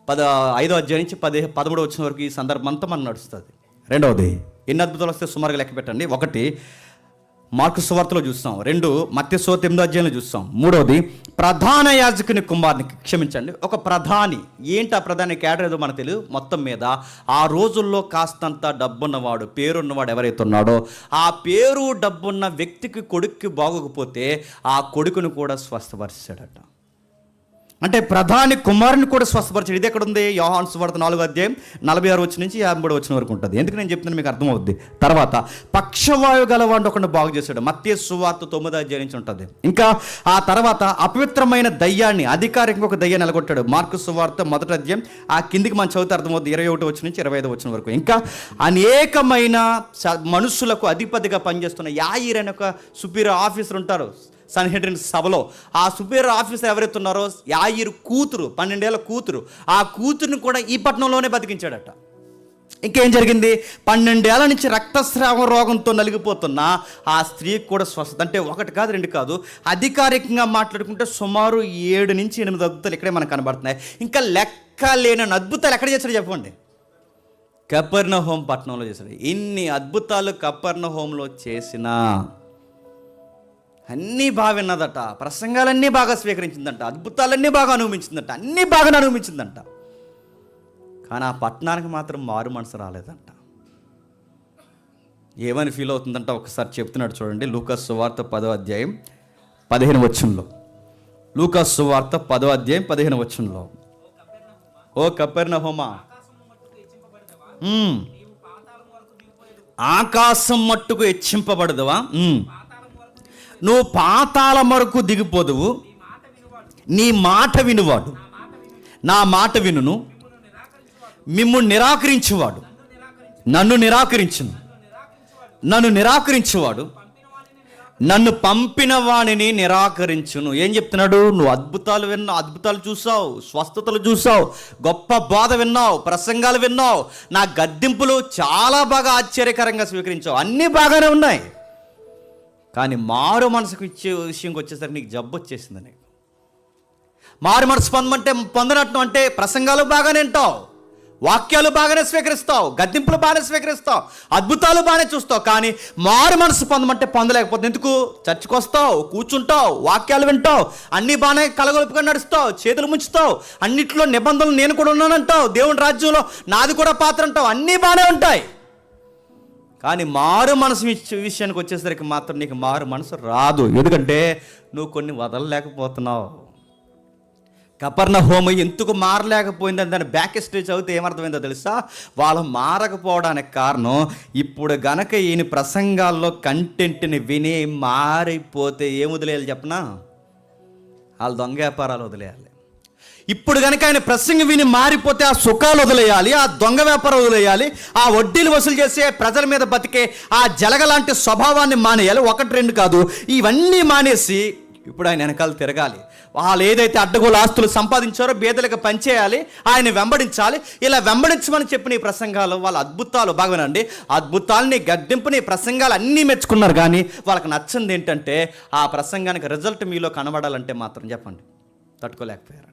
5వ అధ్యాయం నుంచి 13 వచ్చిన వరకు ఈ సందర్భం అంతా మనం నడుస్తుంది. రెండవది, ఎన్ని అద్భుతాలు వస్తే సుమారుగా లెక్క పెట్టండి. 1 మార్కు సువార్తలో చూస్తాం, 2 మత్తయి సువార్త 8వ అధ్యాయంలో చూస్తాం, 3వది ప్రధాన యాజకుని కుమారునికి, క్షమించండి ఒక ప్రధాని. ఏంటి ఆ ప్రధాని క్యాడర్ ఏదో మనకు తెలియదు. మొత్తం మీద ఆ రోజుల్లో కాస్తంత డబ్బున్నవాడు, పేరున్నవాడు ఎవరైతే ఉన్నాడో ఆ పేరు డబ్బున్న వ్యక్తికి కొడుక్కి బాగోకపోతే ఆ కొడుకును కూడా స్వస్థపరిచాడట. అంటే ప్రధాని కుమారుని కూడా స్వస్థపరిచాడు. ఇది ఎక్కడ ఉంది, యోహాను సువార్త 4వ అధ్యాయం 46 వచ్చిన నుంచి 53 వచ్చిన వరకు ఉంటుంది. ఎందుకు నేను చెప్తున్నాను మీకు అర్థమవుద్ది. తర్వాత పక్షవాయు గలవాడిని ఒకటి బాగు చేశాడు, మత్తయి సువార్త 9వ అధ్యాయం నుంచి ఉంటుంది. ఇంకా ఆ తర్వాత అపవిత్రమైన దయ్యాన్ని, అధికారికంగా ఒక దయ్యాన్ని నిలగొట్టాడు, మార్కు సువార్త 1వ అధ్యాయం ఆ కిందికి మనం చదివితే అర్థమవుతుంది 21 వచ్చిన నుంచి 25 వచ్చిన వరకు. ఇంకా అనేకమైన మనుషులకు అధిపతిగా పనిచేస్తున్న యాయిర్ అనే ఒక సుపీరియర్ ఆఫీసర్ ఉంటారు సన్హెడ్రిన్ సభలో. ఆ సుపీరియర్ ఆఫీసర్ ఎవరైతే ఉన్నారో యాయిరు కూతురు, 12 ఏళ్ల కూతురు, ఆ కూతురుని కూడా ఈ పట్టణంలోనే బతికించాడట. ఇంకేం జరిగింది, 12 ఏళ్ల నుంచి రక్తస్రావ రోగంతో నలిగిపోతున్న ఆ స్త్రీకి కూడా స్వస్థత. అంటే ఒకటి కాదు, రెండు కాదు, అధికారికంగా మాట్లాడుకుంటే సుమారు 7 నుంచి 8 అద్భుతాలు ఇక్కడే మనకు కనబడుతున్నాయి. ఇంకా లెక్క లేని అద్భుతాలు ఎక్కడ చేశాడు చెప్పండి, కపెర్నహూం పట్టణంలో చేశాడు. ఇన్ని అద్భుతాలు కపెర్నహూంలో చేసినా అన్నీ బాగా విన్నదట, ప్రసంగాలన్నీ బాగా స్వీకరించిందంట, అద్భుతాలన్నీ బాగా అనుభవించిందంట, అన్నీ బాగా అనుభవించిందంట. కానీ ఆ పట్టణానికి మాత్రం మారు మనసు రాలేదంట. ఏమని ఫీల్ అవుతుందంట ఒకసారి చెప్తున్నాడు చూడండి. లూకాసు సువార్త 10వ అధ్యాయం 15 వచనంలో, లూకాసు సువార్త 10వ అధ్యాయం 15 వచనంలో, ఓ కపెర్నహూమా, ఆకాశం మట్టుకు హెచ్చింపబడదువా, నువ్వు పాతాళ వరకు దిగిపోదువు, నీ మాట వినువాడు నా మాట వినును, మిమ్ము నిరాకరించువాడు నన్ను నిరాకరించువాడు నన్ను పంపిన వాణిని నిరాకరించును. ఏం చెప్తున్నాడు, నువ్వు అద్భుతాలు విన్నావు, అద్భుతాలు చూసావు, స్వస్థతలు చూసావు, గొప్ప బోధ విన్నావు, ప్రసంగాలు విన్నావు, నా గద్దింపులు చాలా బాగా ఆశ్చర్యకరంగా స్వీకరించావు, అన్నీ బాగానే ఉన్నాయి. కానీ మారు మనసుకు ఇచ్చే విషయంకి వచ్చేసరికి నీకు జబ్బు వచ్చేసింది. నీకు మారు మనసు పొందనట్టు అంటే ప్రసంగాలు బాగానే వింటావు, వాక్యాలు బాగానే స్వీకరిస్తావు, గద్దింపులు బాగానే స్వీకరిస్తావు, అద్భుతాలు బాగానే చూస్తావు, కానీ మారు మనసు పొందమంటే పొందలేకపోతే ఎందుకు? చర్చకు వస్తావు, కూర్చుంటావు, వాక్యాలు వింటావు, అన్నీ బాగానే కలగొలుపుగా నడుస్తావు, చేతులు ముంచుతావు, అన్నింటిలో నిబంధనలు నేను కూడా ఉన్నానంటావు, దేవుని రాజ్యంలో నాది కూడా పాత్ర అంటావు, అన్నీ బాగానే ఉంటాయి. కానీ మారు మనసు విషయానికి వచ్చేసరికి మాత్రం నీకు మారు మనసు రాదు. ఎందుకంటే నువ్వు కొన్ని వదలలేకపోతున్నావు. కపెర్నహూము ఎందుకు మారలేకపోయిందని దాని బ్యాక్ హిస్టరీ చదివితే ఏమర్థమైందో తెలుసా? వాళ్ళు మారకపోవడానికి కారణం, ఇప్పుడు గనక ఈయన ప్రసంగాల్లో కంటెంట్ని విని మారిపోతే ఏం వదిలేయాలి చెప్పనా? వాళ్ళు దొంగ వ్యాపారాలు వదిలేయాలి. ఇప్పుడు కనుక ఆయన ప్రసంగం విని మారిపోతే ఆ సుఖాలు వదిలేయాలి, ఆ దొంగ వ్యాపారం వదిలేయాలి, ఆ వడ్డీలు వసూలు చేసే ప్రజల మీద బతికే ఆ జలగలాంటి స్వభావాన్ని మానేయాలి. 1, 2 కాదు, ఇవన్నీ మానేసి ఇప్పుడు ఆయన వెనకాల తిరగాలి. వాళ్ళు ఏదైతే అడ్డగోలు ఆస్తులు సంపాదించారో బేదలకు పంచేయాలి, ఆయన వెంబడించాలి. ఇలా వెంబడించమని చెప్పిన ఈ ప్రసంగాలు వాళ్ళ అద్భుతాలు బాగానండి, అద్భుతాలని గద్దింపుని ప్రసంగాలు అన్నీ మెచ్చుకున్నారు. కానీ వాళ్ళకి నచ్చింది ఏంటంటే ఆ ప్రసంగానికి రిజల్ట్ మీలో కనబడాలంటే మాత్రం చెప్పండి తట్టుకోలేకపోయారట.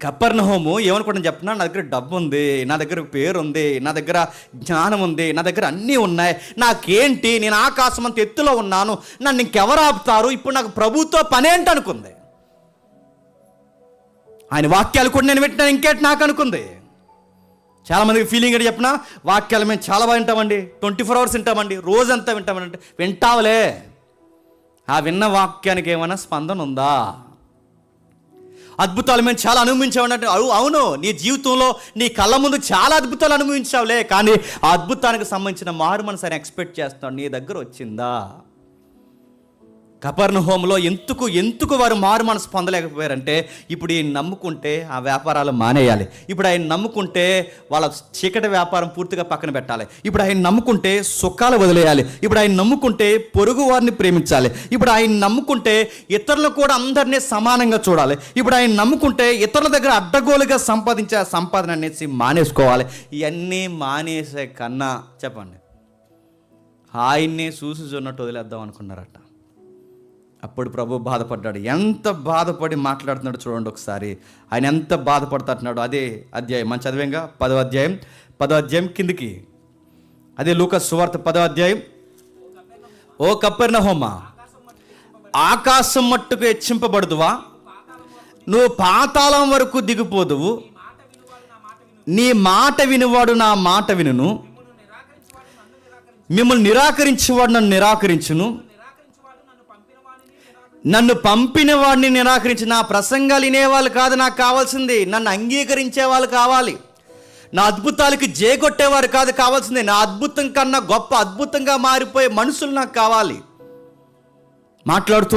కపెర్నహూము ఏమనుకుంటాను చెప్పినా, నా దగ్గర డబ్బు ఉంది, నా దగ్గర పేరు ఉంది, నా దగ్గర జ్ఞానం ఉంది, నా దగ్గర అన్నీ ఉన్నాయి, నాకేంటి, నేను ఆకాశం అంత ఎత్తులో ఉన్నాను, నన్ను ఇంకెవరు ఆపుతారు, ఇప్పుడు నాకు ప్రభుతో పనేంటి అనుకుంది. ఆయన వాక్యాలు కూడా నేను వింటున్నాను, ఇంకేంటి నాకు అనుకుంది. చాలామందికి ఫీలింగ్ ఏంటి చెప్పినా, వాక్యాలు మేము చాలా బాగా వింటామండి, 24 hours వింటామండి, రోజంతా వింటామంటే వింటావులే, ఆ విన్న వాక్యానికి ఏమైనా స్పందన ఉందా? అద్భుతాలు మేము చాలా అనుభవించామంటే అవును, నీ జీవితంలో నీ కళ్ళ ముందు చాలా అద్భుతాలు అనుభవించావులే, కానీ ఆ అద్భుతానికి సంబంధించిన మారు మనసు ఆయన ఎక్స్పెక్ట్ చేస్తున్నాడు, నీ దగ్గర వచ్చిందా? కపెర్నహూములో ఎందుకు వారు మారు మనసు పొందలేకపోయారంటే, ఇప్పుడు ఈయన నమ్ముకుంటే ఆ వ్యాపారాలు మానేయాలి, ఇప్పుడు ఆయన నమ్ముకుంటే వాళ్ళ చీకటి వ్యాపారం పూర్తిగా పక్కన పెట్టాలి, ఇప్పుడు ఆయన నమ్ముకుంటే సుఖాలు వదిలేయాలి, ఇప్పుడు ఆయన నమ్ముకుంటే పొరుగు వారిని ప్రేమించాలి, ఇప్పుడు ఆయన నమ్ముకుంటే ఇతరులు కూడా అందరినీ సమానంగా చూడాలి, ఇప్పుడు ఆయన నమ్ముకుంటే ఇతరుల దగ్గర అడ్డగోలుగా సంపాదించే సంపాదన అనేసి మానేసుకోవాలి. ఇవన్నీ మానేసే కన్నా చెప్పండి ఆయన్నే చూసి చూన్నట్టు వదిలేద్దాం అనుకున్నారట. అప్పుడు ప్రభు బాధపడ్డాడు. ఎంత బాధపడి మాట్లాడుతున్నాడు చూడండి ఒకసారి. ఆయన ఎంత బాధపడుతున్నాడు. అదే అధ్యాయం మనం చదివేంగా 10వ అధ్యాయం కిందికి, అదే లూకా సువార్త 10వ అధ్యాయం. ఓ కపెర్నహూమా, ఆకాశం మట్టుకు హెచ్చింపబడుదువా, నువ్వు పాతాళం వరకు దిగిపోదువు, నీ మాట వినువాడు నా మాట వినును, మిమ్మల్ని నిరాకరించేవాడు నన్ను నిరాకరించును, నన్ను పంపిన వాడిని నిరాకరించి. నా ప్రసంగాలు వినేవాళ్ళు కాదు నాకు కావాల్సింది, నన్ను అంగీకరించే వాళ్ళు కావాలి. నా అద్భుతాలకి జేగొట్టేవారు కాదు కావాల్సింది, నా అద్భుతం కన్నా గొప్ప అద్భుతంగా మారిపోయే మనుషులు నాకు కావాలి. మాట్లాడుతూ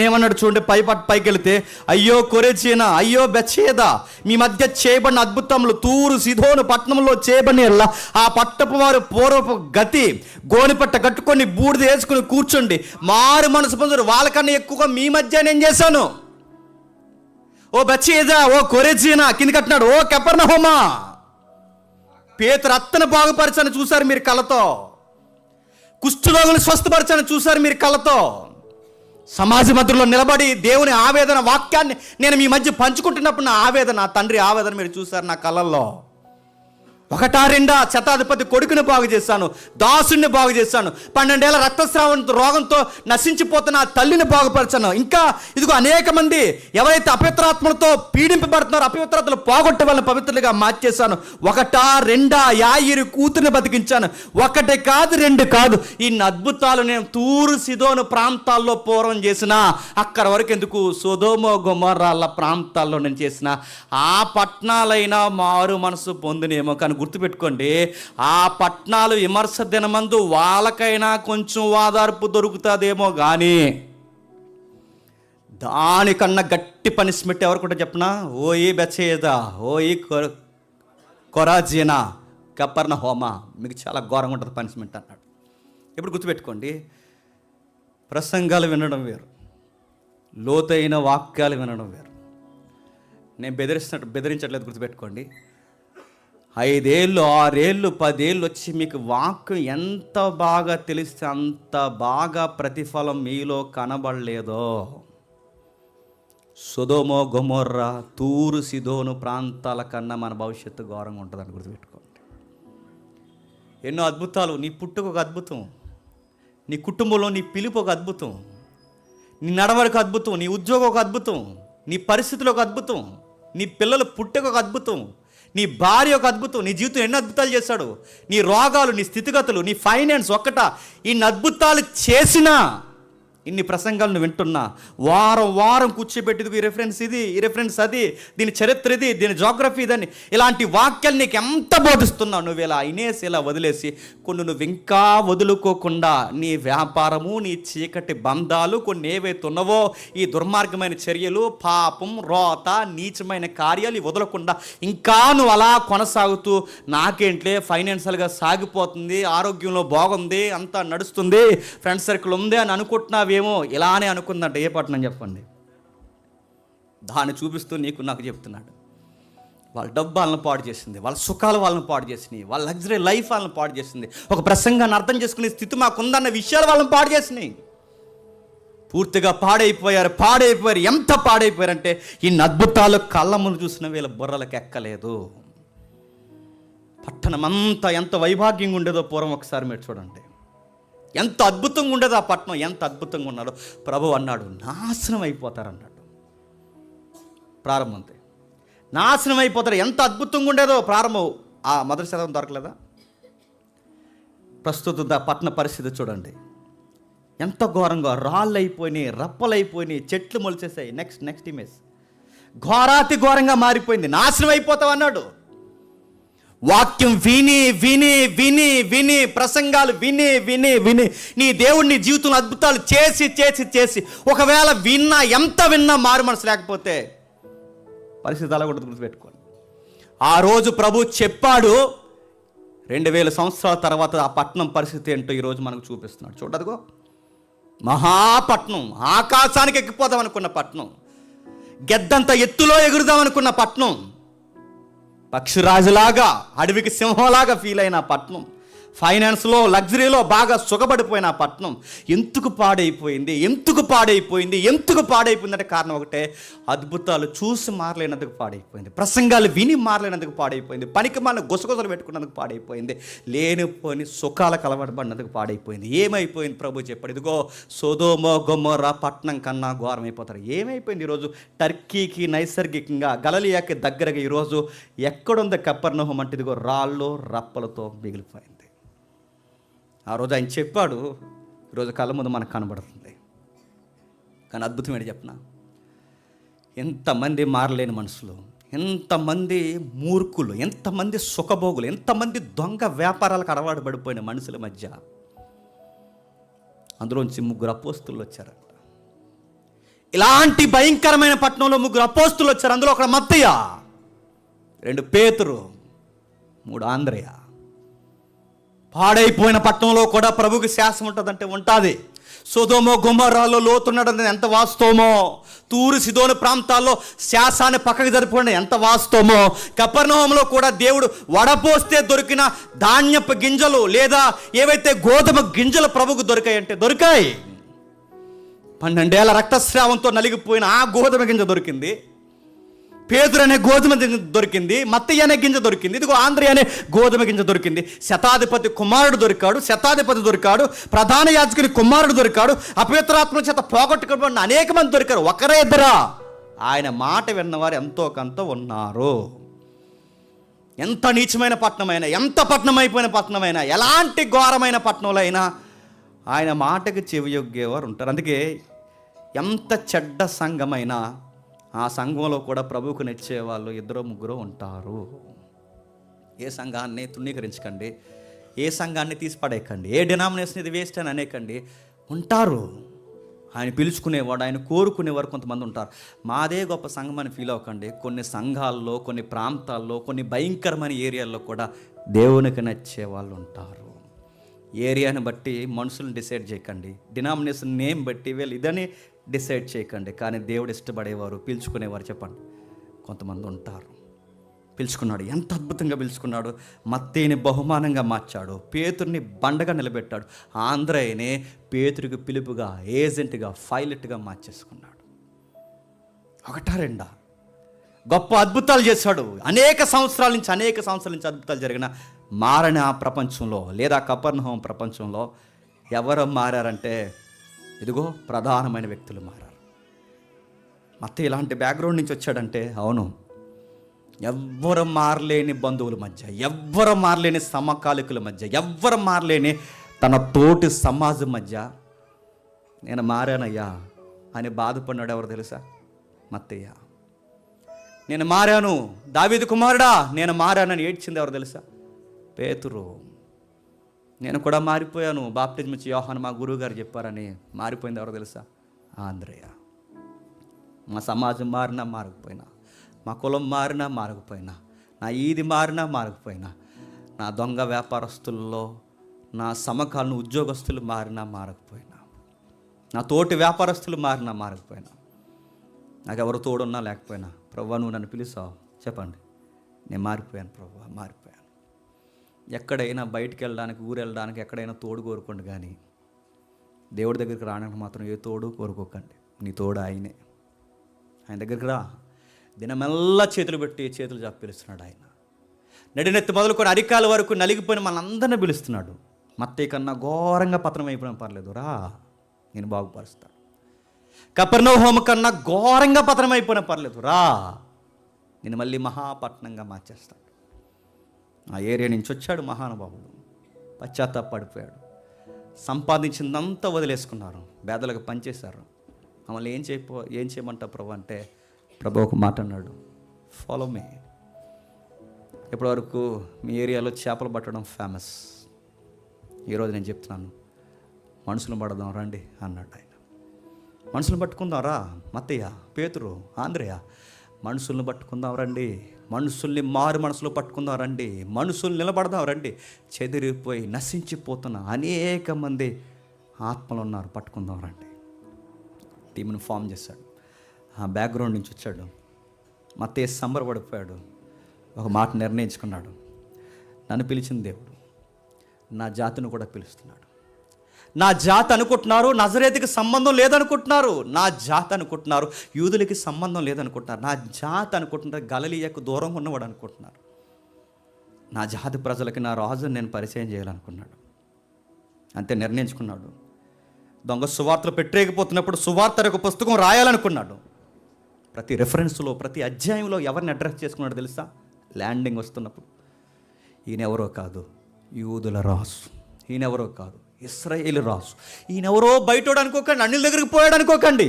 ఏమన్నాడు చూడండి, పైకి వెళితే, అయ్యో కొరెజీనా, అయ్యో బెత్షెదా, మీ మధ్య చేయబడిన అద్భుతములు తూరు సిదోను పట్టణంలో చేయబడిన ఆ పట్టపు వారు పూర్వపు గతి, గోనిపట్ట కట్టుకొని బూడిద వేసుకుని కూర్చోండి, మారు మనసు పొందరు, వాళ్ళకన్నా ఎక్కువగా మీ మధ్య నేను చేశాను. ఓ బెత్షెదా, ఓ కొరెజీనా, కింద కట్టినాడు. ఓ కపెర్నహూమా, పేతురు అత్తను బాగుపరచాను చూశారు మీరు కళ్ళతో, కుష్ఠరోగులు స్వస్థపరచాను చూశారు మీరు కళ్ళతో, సమాజ మధ్యలో నిలబడి దేవుని ఆవేదన వాక్యాన్ని నేను మీ మధ్య పంచుకుంటున్నప్పుడు నా ఆవేదన, నా తండ్రి ఆవేదన మీరు చూశారు నా కళ్ళల్లో. 1, 2 శతాధిపతి కొడుకుని బాగు చేశాను, దాసుని బాగు చేశాను, 12 ఏళ్ల రక్తస్రావ రోగంతో నశించిపోతున్న ఆ తల్లిని బాగుపరచాను. ఇంకా ఇదిగో అనేక మంది ఎవరైతే అపవిత్రాత్మలతో పీడింపబడుతున్నారో అపవిత్రతలు పోగొట్టే వాళ్ళని పవిత్రులుగా మార్చేశాను. 1, 2 యాయిరు కూతుర్ని బతికించాను. 1 కాదు 2 కాదు, ఇన్ని అద్భుతాలు నేను తూరు సిదోను ప్రాంతాల్లో పూర్వం చేసిన, అక్కడ వరకు ఎందుకు సొదొమ గొమొర్రాల ప్రాంతాల్లో నేను చేసిన, ఆ పట్టణాలైనా మారు మనసు పొందినేమో. కానీ గుర్తుపెట్టుకోండి, ఆ పట్టణాలు విమర్శ దినమందు వాళ్ళకైనా కొంచెం వాదార్పు దొరుకుతుందేమో, కానీ దానికన్నా గట్టి పనిష్మెంట్ ఎవరికుంటే చెప్పనా, ఓ ఈ బెత్షెదా, ఓ ఈ కొరాజీనా, కపెర్నహూమా, మీకు చాలా ఘోరంగా ఉంటుంది పనిష్మెంట్ అన్నాడు. ఇప్పుడు గుర్తుపెట్టుకోండి, ప్రసంగాలు వినడం వేరు, లోతైన వాక్యాలు వినడం వేరు. నేను బెదిరించట్లేదు, గుర్తుపెట్టుకోండి. 5 ఏళ్ళు 6 ఏళ్ళు 10 ఏళ్ళు వచ్చి మీకు వాక్యం ఎంత బాగా తెలిస్తే అంత బాగా ప్రతిఫలం మీలో కనబడలేదో, సొదొమ గొమొర్రా తూరు సిదోను ప్రాంతాల కన్నా మన భవిష్యత్తు ఘోరంగా ఉంటుందని గుర్తుపెట్టుకోండి. ఎన్నో అద్భుతాలు. నీ పుట్టుక ఒక అద్భుతం, నీ కుటుంబంలో నీ పిలుపు ఒక అద్భుతం, నీ నడవడిక అద్భుతం, నీ ఉద్యోగం ఒక అద్భుతం, నీ పరిస్థితులు ఒక అద్భుతం, నీ పిల్లలు పుట్టుక ఒక అద్భుతం, నీ భార్య ఒక అద్భుతం. నీ జీవితం ఎన్ని అద్భుతాలు చేశాడు. నీ రోగాలు, నీ స్థితిగతులు, నీ ఫైనాన్స్ ఒక్కట ఇన్ని అద్భుతాలు చేసినా, ఇన్ని ప్రసంగాలు నువ్వు వింటున్నా, వారం వారం కూర్చోబెట్టేది ఈ రెఫరెన్స్ ఇది, ఈ రెఫరెన్స్ అది, దీని చరిత్ర ఇది, దీని జాగ్రఫీ ఇదని, ఇలాంటి వాక్యాలు నీకు ఎంత బోధిస్తున్నావు. నువ్వు ఇలా అయినేసి ఇలా వదిలేసి కొన్ని నువ్వు ఇంకా వదులుకోకుండా నీ వ్యాపారము, నీ చీకటి బంధాలు కొన్ని ఏవైతే ఉన్నావో, ఈ దుర్మార్గమైన చర్యలు, పాపం, రోత, నీచమైన కార్యాలు వదలకుండా ఇంకా నువ్వు అలా కొనసాగుతూ నాకేంట్లే ఫైనాన్షియల్గా సాగిపోతుంది, ఆరోగ్యంలో బాగుంది, అంతా నడుస్తుంది, ఫ్రెండ్ సర్కిల్ ఉంది అని అనుకుంటున్నావు. ఏమో ఇలానే అనుకుందంట. ఏ పట్టణం చెప్పండి? దాన్ని చూపిస్తూ నీకు నాకు చెప్తున్నాడు. వాళ్ళ డబ్బు వాళ్ళని పాడు చేసింది, వాళ్ళ సుఖాలు వాళ్ళని పాడు చేసినాయి, వాళ్ళ లగ్జరీ లైఫ్ వాళ్ళని పాడు చేసింది, ఒక ప్రసంగాన్ని అర్థం చేసుకునే స్థితి మాకుందన్న విషయాలు వాళ్ళని పాడు చేసినాయి. పూర్తిగా పాడైపోయారు. ఎంత పాడైపోయారంటే ఇన్ని అద్భుతాలు కళ్ళ ముందు చూసిన వీళ్ళ బుర్రలకు ఎక్కలేదు. పట్టణం అంతా ఎంత వైభాగ్యంగా ఉండేదో పూర్వం ఒకసారి మీరు చూడండి. ఎంత అద్భుతంగా ఉండేది ఆ పట్టణం, ఎంత అద్భుతంగా ఉన్నాడో. ప్రభు అన్నాడు నాశనం అయిపోతారన్నాడు. ప్రారంభం అంతే, నాశనం అయిపోతారు. ఎంత అద్భుతంగా ఉండేదో ప్రారంభం. ఆ మొదటి శతకం దొరకలేదా? ప్రస్తుత పట్టణ పరిస్థితి చూడండి ఎంత ఘోరంగా. రాళ్ళు అయిపోయినాయి, రప్పలు అయిపోయినాయి, చెట్లు మొలిచేసాయి. నెక్స్ట్ ఇమేజ్ ఘోరాతి ఘోరంగా మారిపోయింది. నాశనం అయిపోతావు అన్నాడు. వాక్యం విని విని విని విని ప్రసంగాలు విని విని విని నీ దేవుడిని జీవితంలో అద్భుతాలు చేసి చేసి చేసి ఒకవేళ ఎంత విన్నా మారు మనసు లేకపోతే పరిస్థితి అలా కూడా గుర్తుపెట్టుకోండి. ఆ రోజు ప్రభు చెప్పాడు, 2000 సంవత్సరాల తర్వాత ఆ పట్టణం పరిస్థితి ఏంటో ఈరోజు మనకు చూపిస్తున్నాడు. చూడదుగో మహాపట్నం, ఆకాశానికి ఎక్కిపోదాం అనుకున్న పట్టణం, గెద్దంత ఎత్తులో ఎగురుదాం అనుకున్న పట్టణం, పక్షిరాజులాగా అడవికి సింహంలాగా ఫీల్ అయిన పట్టణం, ఫైనాన్స్లో లగ్జరీలో బాగా సుఖపడిపోయిన పట్టణం ఎందుకు పాడైపోయింది అంటే కారణం ఒకటే, అద్భుతాలు చూసి మారలేనందుకు పాడైపోయింది, ప్రసంగాలు విని మారలేనందుకు పాడైపోయింది, పనికి మన గుసగుసలు పెట్టుకున్నందుకు పాడైపోయింది, లేనిపోని సుఖాలకు అలవాటుపడినందుకు పాడైపోయింది. ఏమైపోయింది? ప్రభు చెప్పాడు, ఇదిగో సొదొమ గొమొర్రా పట్టణం కన్నా ఘోరమైపోతారు. ఏమైపోయింది? ఈరోజు టర్కీకి నైసర్గికంగా గలిలయకి దగ్గరగా ఈరోజు ఎక్కడుంది కపెర్నహూము అంటే ఇదిగో రాళ్ళు రప్పలతో మిగిలిపోయింది. ఆ రోజు ఆయన చెప్పాడు, ఈరోజు కళ్ళ ముందు మనకు కనబడుతుంది. కానీ అద్భుతం ఏంటి చెప్పనా? ఎంతమంది మారలేని మనుషులు, ఎంతమంది మూర్ఖులు, ఎంతమంది సుఖభోగులు, ఎంతమంది దొంగ వ్యాపారాలకు అలవాటు పడిపోయిన మనుషుల మధ్య అందులోంచి 3 అపోస్తులు వచ్చారంట. ఇలాంటి భయంకరమైన పట్టణంలో 3 అపోస్తులు వచ్చారు. అందులో ఒకడు మత్తయ్య, 2 పేతురు, 3 ఆంద్రయ. పాడైపోయిన పట్టణంలో కూడా ప్రభుకి శాసనం ఉంటుందంటే ఉంటుంది. సొదొమ గొమొర్రాలో లోతున్నది ఎంత వాస్తవమో, తూరు సిదోను ప్రాంతాల్లో శాసాన్ని పక్కకు జరిపోయిన ఎంత వాస్తవమో, కపెర్నహూములో కూడా దేవుడు వడపోస్తే దొరికిన ధాన్యపు గింజలు లేదా ఏవైతే గోధుమ గింజలు ప్రభుకు దొరికాయంటే దొరికాయి. 12 ఏళ్ల రక్తస్రావంతో నలిగిపోయిన ఆ గోధుమ గింజ దొరికింది, పేతురు అనే గోధుమ గింజ దొరికింది, మత్తయ్య అనే గింజ దొరికింది, ఇదిగో ఆంద్రయ అనే గోధుమ గింజ దొరికింది. శతాధిపతి కుమారుడు దొరికాడు, ప్రధాన యాజకుని కుమారుడు దొరికాడు, అపవిత్రాత్మ చేత పోగొట్టుకోబడిన అనేక మంది దొరికారు. ఒకరే ఇద్దరా? ఆయన మాట విన్నవారు ఎంతో కొంత ఉన్నారు. ఎంత నీచమైన పట్టణమైనా, ఎంత పట్టణం అయిపోయిన పట్టణమైనా, ఎలాంటి ఘోరమైన పట్టణంలో అయినా ఆయన మాటకి చెవియొగ్గేవారు ఉంటారు. అందుకే ఎంత చెడ్డ సంఘమైనా ఆ సంఘంలో కూడా ప్రభువుకు నచ్చే వాళ్ళు 2-3 ఉంటారు. ఏ సంఘాన్ని తృణీకరించకండి, ఏ సంఘాన్ని తీసిపడేయకండి, ఏ డినామినేషన్ ఇది వేస్ట్ అని అనేకండి. ఉంటారు. ఆయన పిలుచుకునేవాడు, ఆయన కోరుకునేవారు కొంతమంది ఉంటారు. మాదే గొప్ప సంఘం అని ఫీల్ అవ్వకండి. కొన్ని సంఘాల్లో, కొన్ని ప్రాంతాల్లో, కొన్ని భయంకరమైన ఏరియాల్లో కూడా దేవునికి నచ్చే వాళ్ళు ఉంటారు. ఏరియాని బట్టి మనుషులను డిసైడ్ చేయకండి, డినామినేషన్ నేమ్ బట్టి వీళ్ళు ఇదని డిసైడ్ చేయకండి. కానీ దేవుడు ఇష్టపడేవారు, పిలుచుకునేవారు చెప్పండి కొంతమంది ఉంటారు. పిలుచుకున్నాడు, ఎంత అద్భుతంగా పిలుచుకున్నాడు. మత్తేని బహుమానంగా మార్చాడు, పేతుర్ని బండగా నిలబెట్టాడు, ఆంద్రయనే పేతురికి పిలుపుగా, ఏజెంట్గా, పైలట్గా మార్చేసుకున్నాడు. ఒకటా రెండా? గొప్ప అద్భుతాలు చేశాడు. అనేక సంవత్సరాల నుంచి అద్భుతాలు జరిగిన మారని ఆ ప్రపంచంలో లేదా కపెర్నహూము ప్రపంచంలో ఎవరు మారారంటే ఇదిగో ప్రధానమైన వ్యక్తులు మారారు. మత్తయి ఇలాంటి బ్యాక్గ్రౌండ్ నుంచి వచ్చాడంటే అవును, ఎవ్వరు మారలేని బంధువుల మధ్య, ఎవ్వరు మారలేని సమకాలికుల మధ్య, ఎవ్వరు మారలేని తన తోటి సమాజం మధ్య నేను మారానయ్యా అని బాధపడినాడు. ఎవరు తెలుసా? మత్తయ్య. నేను మారాను, దావీదు కుమారుడా నేను మారానని ఏడ్చింది ఎవరు తెలుసా? పేతురు. నేను కూడా మారిపోయాను, బాప్టిజం ఇచ్చి యోహాను మా గురువు గారు చెప్పారని మారిపోయింది ఎవరు తెలుసా? ఆంద్రేయ. మా సమాజం మారినా మారకపోయినా, మా కులం మారినా మారకపోయినా, నా ఈది మారినా మారకపోయినా, నా దొంగ వ్యాపారస్తుల్లో నా సమకాలీన ఉద్యోగస్తులు మారినా మారకపోయినా, నా తోటి వ్యాపారస్తులు మారినా మారకపోయినా, నాకు ఎవరు తోడున్నా లేకపోయినా, ప్రభువా నువ్వు నన్ను పిలుస్తావు చెప్పండి, నేను మారిపోయాను ప్రభువా, మారిపోయాను. ఎక్కడైనా బయటికి వెళ్ళడానికి, ఊరు వెళ్ళడానికి ఎక్కడైనా తోడు కోరుకోండి, కానీ దేవుడి దగ్గరికి రావడానికి మాత్రం ఏ తోడు కోరుకోకండి. నీ తోడు ఆయనే. ఆయన దగ్గరికి రా, దినమెల్లా చేతులు పెట్టి చేతులు చాపి పిలుస్తున్నాడు ఆయన. నడినెత్తి మొదలుకొని అరికాల వరకు నలిగిపోయిన మనందరినీ పిలుస్తున్నాడు. మత్తయి కన్నా ఘోరంగా పతనం అయిపోయినా పర్లేదు, రా నేను బాగుపరుస్తాను. కపెర్నహూము కన్నా ఘోరంగా పతనం అయిపోయినా పర్లేదు, రా నేను మళ్ళీ మహాపట్నంగా మార్చేస్తాడు. ఆ ఏరియా నుంచి వచ్చాడు మహానుభావుడు, పశ్చాత్తాపడిపోయాడు. సంపాదించిందంతా వదిలేసుకున్నారు, పేదలకు పనిచేశారు. మమ్మల్ని ఏం చేయమంటావు ప్రభు అంటే, ప్రభు ఒక మాట అన్నాడు, ఫాలో మీ. ఇప్పటివరకు మీ ఏరియాలో చేపలు పట్టడం ఫేమస్, ఈరోజు నేను చెప్తున్నాను, మనుషులను పడదాం రండి అన్నాడు ఆయన. మనుషులను పట్టుకుందాం రా మత్తయ్య, పేతురు, ఆంద్రేయ, మనుషుల్ని పట్టుకుందాం రండి, మనుషుల్ని మారు మనసులో పట్టుకుందాం రండి, మనుషుల్ని నిలబడదాం రండి. చెదిరిపోయి నశించిపోతున్న అనేక మంది ఆత్మలు ఉన్నారు, పట్టుకుందాం రండి. టీంను ఫామ్ చేశాడు. ఆ బ్యాక్గ్రౌండ్ నుంచి వచ్చాడు. మత్తయి సంబరపడిపోయాడు. ఒక మాట నిర్ణయించుకున్నాడు, నన్ను పిలిచిన దేవుడు నా జాతిని కూడా పిలుస్తున్నాడు. నా జాతి అనుకుంటున్నారు నజరేతుకి సంబంధం లేదనుకుంటున్నారు, నా జాతి అనుకుంటున్నారు యూదులకి సంబంధం లేదనుకుంటున్నారు, నా జాతి అనుకుంటున్నారు గలిలయకు దూరంగా ఉన్నవాడు అనుకుంటున్నారు. నా జాతి ప్రజలకి నా రాజుని నేను పరిచయం చేయాలనుకున్నాడు. అంతే నిర్ణయించుకున్నాడు. దొంగ సువార్తలు పెట్టేయకపోతున్నప్పుడు సువార్త ఒక పుస్తకం రాయాలనుకున్నాడు. ప్రతి రెఫరెన్స్లో, ప్రతి అధ్యాయంలో ఎవరిని అడ్రస్ చేసుకున్నాడు తెలుసా? ల్యాండింగ్ వస్తున్నప్పుడు ఈయనెవరో కాదు యూదుల రాజు, ఈయనెవరో కాదు ఇశ్రాయేలు రాజు, ఈయనెవరో బయటోడు అనుకోకండి, అన్నిల దగ్గరికి పోయాడు అనుకోకండి.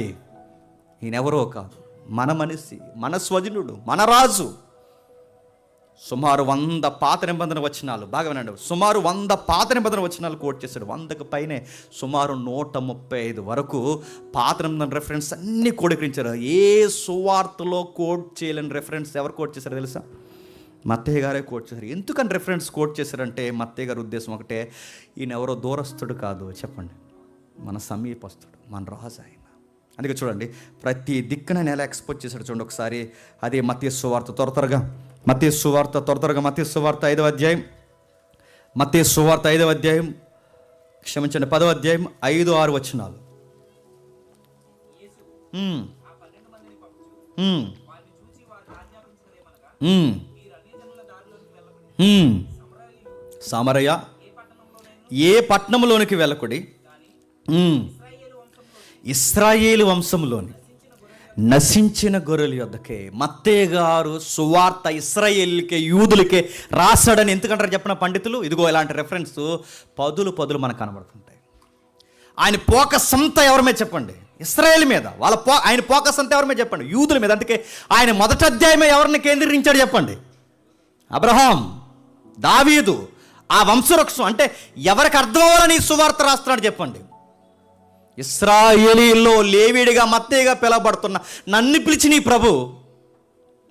ఈయనెవరో కాదు మన మనిషి, మన స్వజనుడు, మన రాజు. సుమారు 100 పాత నిబంధన వచనాలు, బాగా వినండి, సుమారు 100 పాత నిబంధన వచనాలు కోట్ చేశాడు. 100కు పైనే సుమారు 135 వరకు పాత నిబంధన రెఫరెన్స్ అన్నీ కోడీకరించారు. ఏ సువార్తలో కోట్ చేయలేని రెఫరెన్స్ ఎవరు కోట్ చేశారో తెలుసా? మత్తయ్య గారే కోట్ చేశారు. ఎందుకని రెఫరెన్స్ కోట్ చేశారంటే మత్తయ్య గారి ఉద్దేశం ఒకటే, ఈయన ఎవరో దూరస్తుడు కాదు, చెప్పండి, మన సమీపస్తుడు, మన రాజు ఆయన. అందుకే చూడండి, ప్రతి దిక్కున నెల ఎక్స్పోజ్ చేశాడు. చూడండి ఒకసారి, అదే మత్తయి సువార్త త్వరగా మత్తయి సువార్త 5వ అధ్యాయం, మత్తయి సువార్త 5వ అధ్యాయం, క్షమించండి 10వ అధ్యాయం 5-6 వచనాలు. సమరయ ఏ పట్టణంలోనికి వెళ్ళకుడి, ఇశ్రాయేలు వంశంలోని నశించిన గొర్రెల యొద్దకే. మత్తయి గారు సువార్త ఇశ్రాయేలుకే, యూదులకే రాశాడని ఎందుకంటారు చెప్పిన పండితులు? ఇదిగో ఇలాంటి రెఫరెన్స్ పదులు మనకు కనబడుతుంటాయి. ఆయన ఫోకస్ అంతా ఎవరి మీద చెప్పండి? ఇశ్రాయేల్ మీద. ఆయన ఫోకస్ అంతా ఎవరి మీద చెప్పండి? యూదుల మీద. అందుకే ఆయన మొదటి అధ్యాయమే ఎవరిని కేంద్రీకరించాడు చెప్పండి? అబ్రహాం, దావీదు, ఆ వంశవృక్షం. అంటే ఎవరికి అర్థం అవ్వాలని సువార్త రాస్తున్నాడు చెప్పండి? ఇశ్రాయేలీలో లేవీడిగా మత్తయిగా పిలవబడుతున్న నన్ను పిలిచి నీ ప్రభు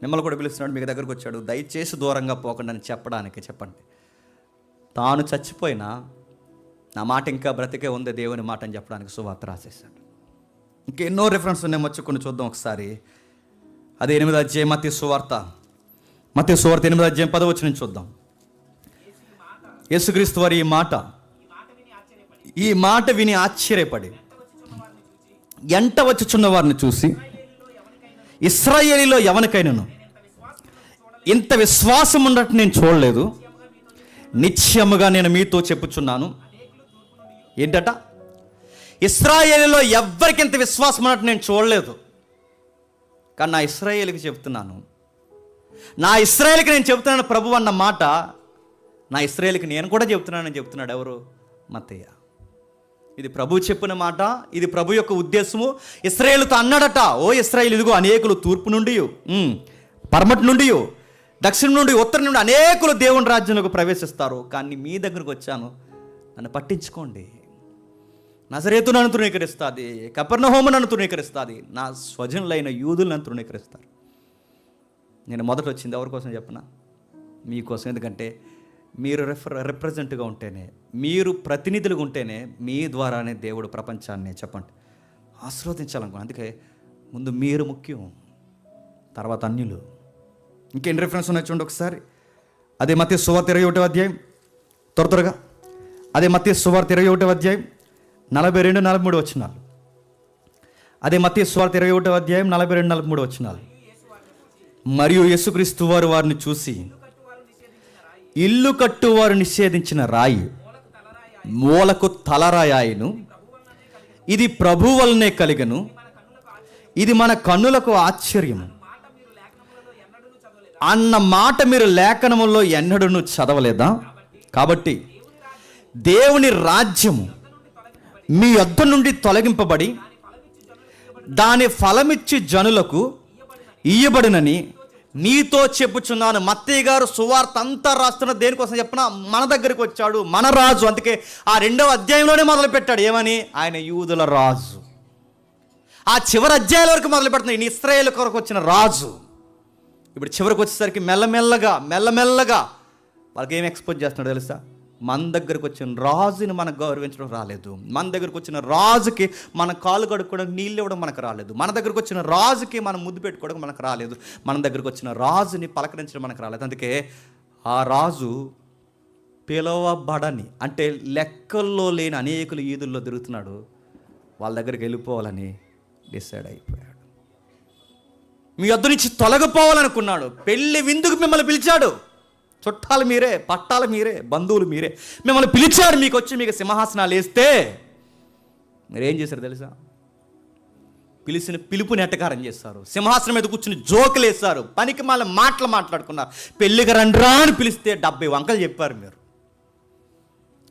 మిమ్మల్ని కూడా పిలుస్తున్నాడు, మీకు దగ్గరకు వచ్చాడు, దయచేసి దూరంగా పోకండి అని చెప్పడానికి. చెప్పండి, తాను చచ్చిపోయినా నా మాట ఇంకా బ్రతికే ఉంది దేవుని మాట అని చెప్పడానికి సువార్త రాసేసాడు. ఇంకెన్నో రిఫరెన్స్ ఉన్నాయి, మర్చుకొని చూద్దాం ఒకసారి. అదే 8వ అధ్యాయం మత్తయి సువార్త 8వ అధ్యాయం 10వ వచనం చూద్దాం. యేసుక్రీస్తు వారి ఈ మాట విని ఆశ్చర్యపడి ఎంట వచ్చుచున్న వారిని చూసి, ఇశ్రాయేలీలో ఎవరికైనాను ఇంత విశ్వాసం ఉన్నట్టు నేను చూడలేదు. నిశ్చయముగా నేను మీతో చెప్పుచున్నాను. ఏంటట? ఇశ్రాయేలీలో ఎవ్వరికి ఇంత విశ్వాసం ఉన్నట్టు నేను చూడలేదు. కానీ నా ఇశ్రాయేలుకి చెప్తున్నాను, నా ఇశ్రాయేలుకి నేను చెప్తున్నాను ప్రభు అన్న మాట నా ఇశ్రాయేలుకి నేను కూడా చెప్తున్నానని చెప్తున్నాడు. ఎవరు? మత్తయ్య. ఇది ప్రభు చెప్పిన మాట, ఇది ప్రభు యొక్క ఉద్దేశము. ఇశ్రాయేలుతో అన్నాడట, ఓ ఇశ్రాయేలు, ఇదిగో అనేకులు తూర్పు నుండి, పడమటి నుండి, దక్షిణం నుండి, ఉత్తరం నుండి అనేకులు దేవుని రాజ్యంలోకి ప్రవేశిస్తారు. కానీ మీ దగ్గరకు వచ్చాను, నన్ను పట్టించుకోండి. నజరేతు నన్ను తృణీకరిస్తుంది, కపెర్నహూము నన్ను తృణీకరిస్తుంది, నా స్వజనులైన యూదులు నన్ను తృణీకరిస్తారు. నేను మొదట వచ్చింది ఎవరి కోసం చెప్పనా? మీకోసం. ఎందుకంటే మీరు రిప్రజెంట్గా ఉంటేనే, మీరు ప్రతినిధులుగా ఉంటేనే మీ ద్వారానే దేవుడు ప్రపంచాన్ని చెప్పండి ఆశీర్వదించాలనుకో. అందుకే ముందు మీరు ముఖ్యం, తర్వాత అన్యులు. ఇంకేం రిఫరెన్స్ ఉన్నాయి చూడండి ఒకసారి. అదే మత్తయి సువార్త 21వ అధ్యాయం, త్వరగా అదే మత్తయి సువార్త 21వ అధ్యాయం 42-43 వచనాలు. అదే మత్తయి సువార్త 21వ అధ్యాయం 42-43 వచనాలు. మరియు యేసుక్రీస్తు వారు వారిని చూసి, ఇల్లు కట్టువారు నిషేధించిన రాయి మూలకు తలరాయాయను, ఇది ప్రభు వలనే కలిగను, ఇది మన కన్నులకు ఆశ్చర్యము అన్న మాట మీరు లేఖనములో ఎన్నడూ చదవలేదా? కాబట్టి దేవుని రాజ్యము మీ యొద్ద నుండి తొలగింపబడి దాని ఫలమిచ్చి జనులకు ఇయ్యబడినని నీతో చెప్పుచున్నాను. మత్తయి గారు సువార్త అంతా రాస్తున్న దేనికోసం చెప్పినా, మన దగ్గరికి వచ్చాడు మన రాజు. అందుకే ఆ 2వ అధ్యాయంలోనే మొదలు పెట్టాడు. ఏమని? ఆయన యూదుల రాజు. ఆ చివరి అధ్యాయం వరకు మొదలు పెడుతున్నాడు, ఈయన ఇశ్రాయేలు కొరకు వచ్చిన రాజు. ఇప్పుడు చివరికి వచ్చేసరికి మెల్లమెల్లగా వాళ్ళకి ఏం ఎక్స్పోజ్ చేస్తున్నాడు తెలుసా? మన దగ్గరకు వచ్చిన రాజుని మనం గౌరవించడం రాలేదు, మన దగ్గరకు వచ్చిన రాజుకి మన కాలు కడుక్కోవడం, నీళ్ళు ఇవ్వడం మనకు రాలేదు, మన దగ్గరకు వచ్చిన రాజుకి మనం ముద్దు పెట్టుకోవడం మనకు రాలేదు, మన దగ్గరకు వచ్చిన రాజుని పలకరించడం మనకు రాలేదు. అందుకే ఆ రాజు పిలవబడని, అంటే లెక్కల్లో లేని అనేకులు ఈదుల్లో తిరుగుతున్నాడు, వాళ్ళ దగ్గరికి వెళ్ళిపోవాలని డిసైడ్ అయిపోయాడు. మీ వద్ద నుంచి తొలగిపోవాలనుకున్నాడు. పెళ్లి విందుకు మిమ్మల్ని పిలిచాడు. చుట్టాలు మీరే, పట్టాలు మీరే, బంధువులు మీరే, మిమ్మల్ని పిలిచాడు. మీకు వచ్చి మీకు సింహాసనాలు వేస్తే మీరేం చేశారు తెలుసా? పిలిచిన పిలుపుని ఎట్టకారం చేస్తారు. సింహాసనం మీద కూర్చుని జోకులు వేస్తారు, పనికి మళ్ళీ మాటలు మాట్లాడుకున్నారు. పెళ్ళికి రండ్రా అని పిలిస్తే 70 వంకలు చెప్పారు మీరు.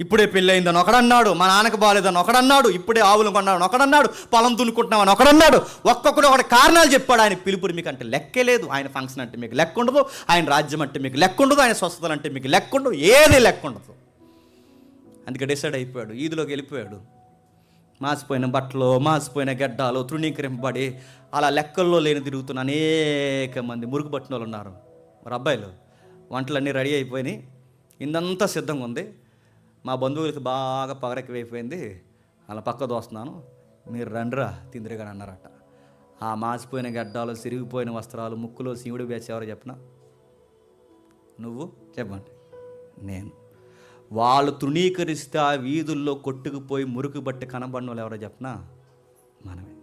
ఇప్పుడే పెళ్ళి అయిందని ఒకడన్నాడు, మా నాన్నకు బాగాలేదని ఒకడన్నాడు, ఇప్పుడే ఆవులు కొన్నాడని ఒకడన్నాడు, పొలం దున్నుకుంటున్నామని ఒకడన్నాడు. ఒక్కొక్కడు ఒకటి కారణాలు చెప్పాడు. ఆయన పిలుపుని మీకు అంటే లెక్కే లేదు. ఆయన ఫంక్షన్ అంటే మీకు లెక్క ఉండదు, ఆయన రాజ్యం అంటే మీకు లెక్క ఉండదు, ఆయన స్వస్థతలు అంటే మీకు లెక్క ఉండదు, ఏది లెక్క ఉండదు. అందుకే డిసైడ్ అయిపోయాడు, ఈదులోకి వెళ్ళిపోయాడు. మాసిపోయిన బట్టలు, మాసిపోయిన గడ్డాలు తృణీకరింపబడి అలా లెక్కల్లో లేని తిరుగుతున్న అనేక మంది మురుగు పట్టిన వాళ్ళు ఉన్నారు. మరి అబ్బాయిలు వంటలన్నీ రెడీ అయిపోయినాయి, ఇందంతా సిద్ధంగా ఉంది, మా బంధువులకి బాగా పగరెక్కిపోయింది, అలా పక్క దోస్తున్నాను, మీరు రండ్రా తిందిరిగా అన్నారట. ఆ మాసిపోయిన గడ్డాలు, సిరిగిపోయిన వస్త్రాలు, ముక్కులో శివుడు వేసి ఎవరు చెప్పనా? నువ్వు చెప్పండి, నేను. వాళ్ళు తృణీకరిస్తే ఆ వీధుల్లో కొట్టుకుపోయి మురికి బట్టి కనబడిన వాళ్ళు ఎవరో చెప్పనా? మనమే.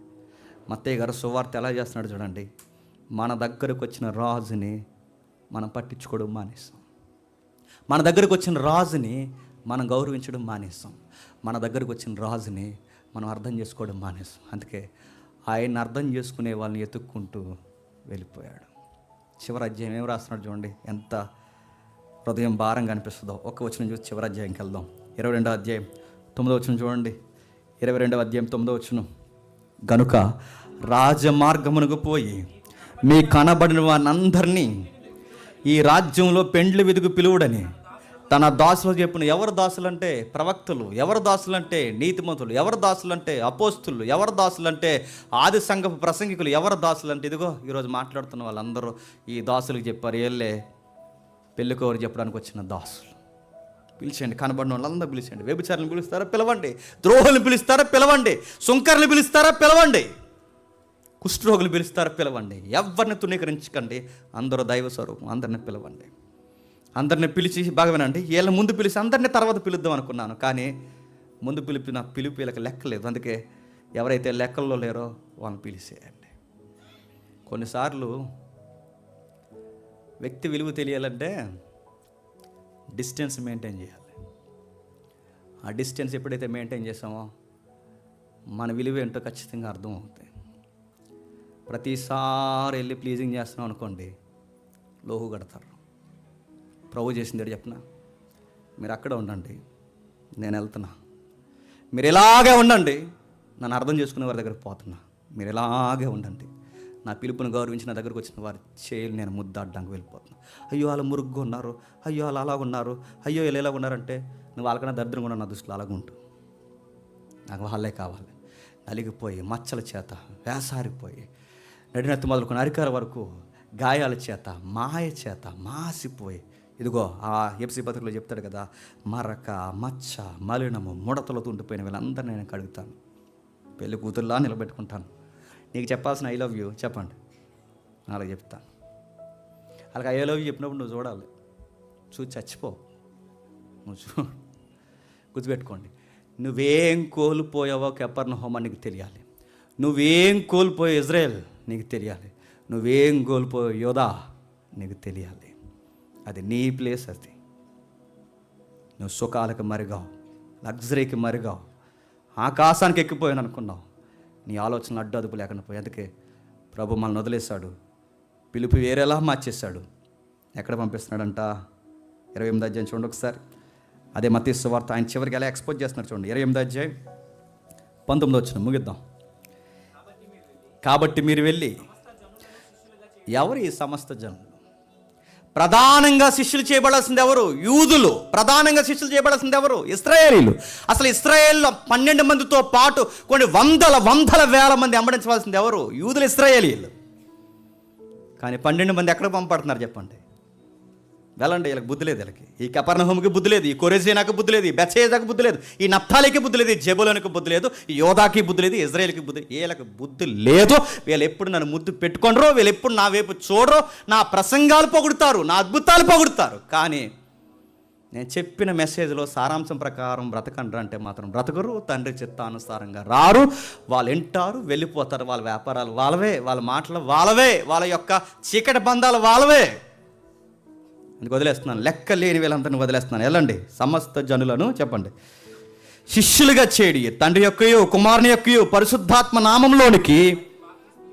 మత్తయి గారు సువార్త ఎలా చేస్తున్నాడు చూడండి. మన దగ్గరకు వచ్చిన రాజుని మనం పట్టించుకోవడం మానేస్తాం, మన దగ్గరకు వచ్చిన రాజుని మనం గౌరవించడం మానేస్తాం, మన దగ్గరకు వచ్చిన రాజుని మనం అర్థం చేసుకోవడం మానేస్తాం. అందుకే ఆయన అర్థం చేసుకునే వాళ్ళని ఎత్తుక్కుంటూ వెళ్ళిపోయాడు. చివరి అధ్యాయం ఏం రాస్తున్నాడు చూడండి, ఎంత హృదయం భారంగా అనిపిస్తుందో. ఒక్క వచనం చూసి చివరి అధ్యాయంకి వెళ్దాం. 22వ అధ్యాయం 9వ వచనం చూడండి. 22వ అధ్యాయం 9వ వచనం. గనుక రాజమార్గమునకు పోయి మీ కనబడిన వారందరినీ ఈ రాజ్యంలో పెండ్లి విధికి పిలువుడని తన దాసులు చెప్పిన. ఎవరు దాసులంటే ప్రవక్తలు, ఎవరు దాసులంటే నీతిమంతులు, ఎవరు దాసులంటే అపోస్తులు, ఎవరు దాసులంటే ఆది సంఘపు ప్రసంగికులు, ఎవరు దాసులంటే ఇదిగో ఈరోజు మాట్లాడుతున్న వాళ్ళందరూ ఈ దాసులకు చెప్పారు. ఏళ్ళే పెళ్ళికోరు చెప్పడానికి వచ్చిన దాసులు. పిలిచండి, కనబడిన వాళ్ళందరూ పిలిచండి. వ్యభిచారులను పిలుస్తారా? పిలవండి. ద్రోహులను పిలుస్తారా? పిలవండి. సుంకర్లు పిలుస్తారా? పిలవండి. కుష్ఠరోగులు పిలుస్తారా? పిలవండి. ఎవరిని తృణీకరించకండి, అందరూ దైవ స్వరూపం, అందరిని పిలవండి. అందరిని పిలిచి బాగా వినండి. వీళ్ళ ముందు పిలిచి అందరినీ తర్వాత పిలుద్దాం అనుకున్నాను, కానీ ముందు పిలిపిన పిలుపు వీళ్ళకి లెక్కలేదు. అందుకే ఎవరైతే లెక్కల్లో లేరో వాళ్ళని పిలిచేయండి. కొన్నిసార్లు వ్యక్తి విలువ తెలియాలంటే డిస్టెన్స్ మెయింటైన్ చేయాలి. ఆ డిస్టెన్స్ ఎప్పుడైతే మెయింటైన్ చేస్తామో మన విలువ ఏంటో ఖచ్చితంగా అర్థం అవుతాయి. ప్రతిసారి వెళ్ళి ప్లీజింగ్ చేస్తున్నాం అనుకోండి, లోహు కడతారు. ప్రభు చేసింది చెప్పిన, మీరు అక్కడ ఉండండి, నేను వెళ్తున్నా. మీరు ఇలాగే ఉండండి, నన్ను అర్థం చేసుకునే వారి దగ్గరకు పోతున్నా. మీరు ఇలాగే ఉండండి, నా పిలుపుని గౌరవించి నా దగ్గరకు వచ్చిన వారి చేయాలి నేను ముద్దాడడానికి వెళ్ళిపోతున్నా. అయ్యో వాళ్ళు మురుగ్గా ఉన్నారు, అయ్యో వాళ్ళు అలాగున్నారు, అయ్యో వీళ్ళు ఎలాగ ఉన్నారంటే నువ్వు వాళ్ళకన్నా దరిద్రంగా ఉన్నా నా దృష్టిలో అలాగుంటు. నాకు వాళ్ళే కావాలి. నలిగిపోయి మచ్చల చేత వేసారిపోయి నడినెత్తి మొదలుకొని అరికాల వరకు గాయాల చేత మాయ చేత మాసిపోయి, ఇదిగో ఆ ఎఫ్సి పత్రికలో చెప్తాడు కదా, మరక మచ్చ మలినము ముడతలతో ఉండిపోయిన వీళ్ళందరినీ నేను కడుగుతాను, పెళ్ళి కూతుర్లా నిలబెట్టుకుంటాను. నీకు చెప్పాల్సిన ఐ లవ్ యూ చెప్పండి, అలాగే చెప్తాను. అలాగే ఐ లవ్ యూ చెప్పినప్పుడు నువ్వు చూడాలి, చూసి చచ్చిపో. నువ్వు గుర్తుపెట్టుకోండి, నువ్వేం కోల్పోయావో కెపర్నహూమ్ నీకు తెలియాలి, నువ్వేం కోల్పోయే ఇజ్రాయెల్ నీకు తెలియాలి, నువ్వేం కోల్పోయే యోధా నీకు తెలియాలి. అది నీ ప్లేస్. అది నువ్వు సుఖాలకు మరిగావు, లగ్జరీకి మరిగావు, ఆకాశానికి ఎక్కిపోయాను అనుకున్నావు, నీ ఆలోచనలు అడ్డు అదుపు లేకుండా పోయి. అందుకే ప్రభు మనల్ని వదిలేశాడు, పిలుపు వేరేలా మార్చేశాడు. ఎక్కడ పంపిస్తున్నాడంట? 28వ అధ్యాయం చూడండి ఒకసారి. అదే మత్తయి సువార్త ఆయన చివరికి ఎలా ఎక్స్పోజ్ చేస్తున్నారు చూడండి. 28వ అధ్యాయం 19వ వచనం ముగిద్దాం. కాబట్టి మీరు వెళ్ళి, ఎవరు ఈ సమస్త జనులు? ప్రధానంగా శిష్యులు చేయబడాల్సింది ఎవరు? యూదులు. ప్రధానంగా శిష్యులు చేయబడాల్సింది ఎవరు? ఇశ్రాయేలీలు. అసలు ఇశ్రాయేల్లో 12 మందితో పాటు కొన్ని వందల వేల మంది వెంబడించవలసింది ఎవరు? యూదులు, ఇశ్రాయేలీలు. కానీ 12 మంది ఎక్కడ పంపడుతున్నారు చెప్పండి? వెళ్ళండి, వీళ్ళకి బుద్ధి లేదు. వీళ్ళకి ఈ కెపర్నహూముకి బుద్ధి లేదు, ఈ కొరెజీనాకి బుద్ధి లేదు, ఈ బెత్షెమెదాకి బుద్ధి లేదు, ఈ నఫ్తాలికి బుద్ధి లేదు, ఈ జెబూలూనుకి బుద్ధి లేదు, ఈ యోదాకి బుద్ధి లేదు, ఇజ్రాయేల్కి బుద్ధి. వీళ్ళకి బుద్ధి లేదు. వీళ్ళు ఎప్పుడు నన్ను ముద్దు పెట్టుకోనరో, వీళ్ళు ఎప్పుడు నా వైపు చూడరో, నా ప్రసంగాలు పొగుడుతారు, నా అద్భుతాలు పొగుడుతారు. కానీ నేను చెప్పిన మెసేజ్లో సారాంశం ప్రకారం బ్రతకండ్రు అంటే మాత్రం బ్రతకరు, తండ్రి చిత్తానుసారంగా రారు. వాళ్ళు వింటారు, వెళ్ళిపోతారు. వాళ్ళ వ్యాపారాలు వాళ్ళవే, వాళ్ళ మాటలు వాళ్ళవే, వాళ్ళ యొక్క చీకటి బంధాలు వాళ్ళవే. అందుకు వదిలేస్తున్నాను, లెక్క లేని వీళ్ళందరినీ వదిలేస్తున్నాను. వెళ్ళండి, సమస్త జనులను చెప్పండి శిష్యులుగా చేడి, తండ్రి యొక్కయో కుమారుని యొక్కయో పరిశుద్ధాత్మ నామంలోనికి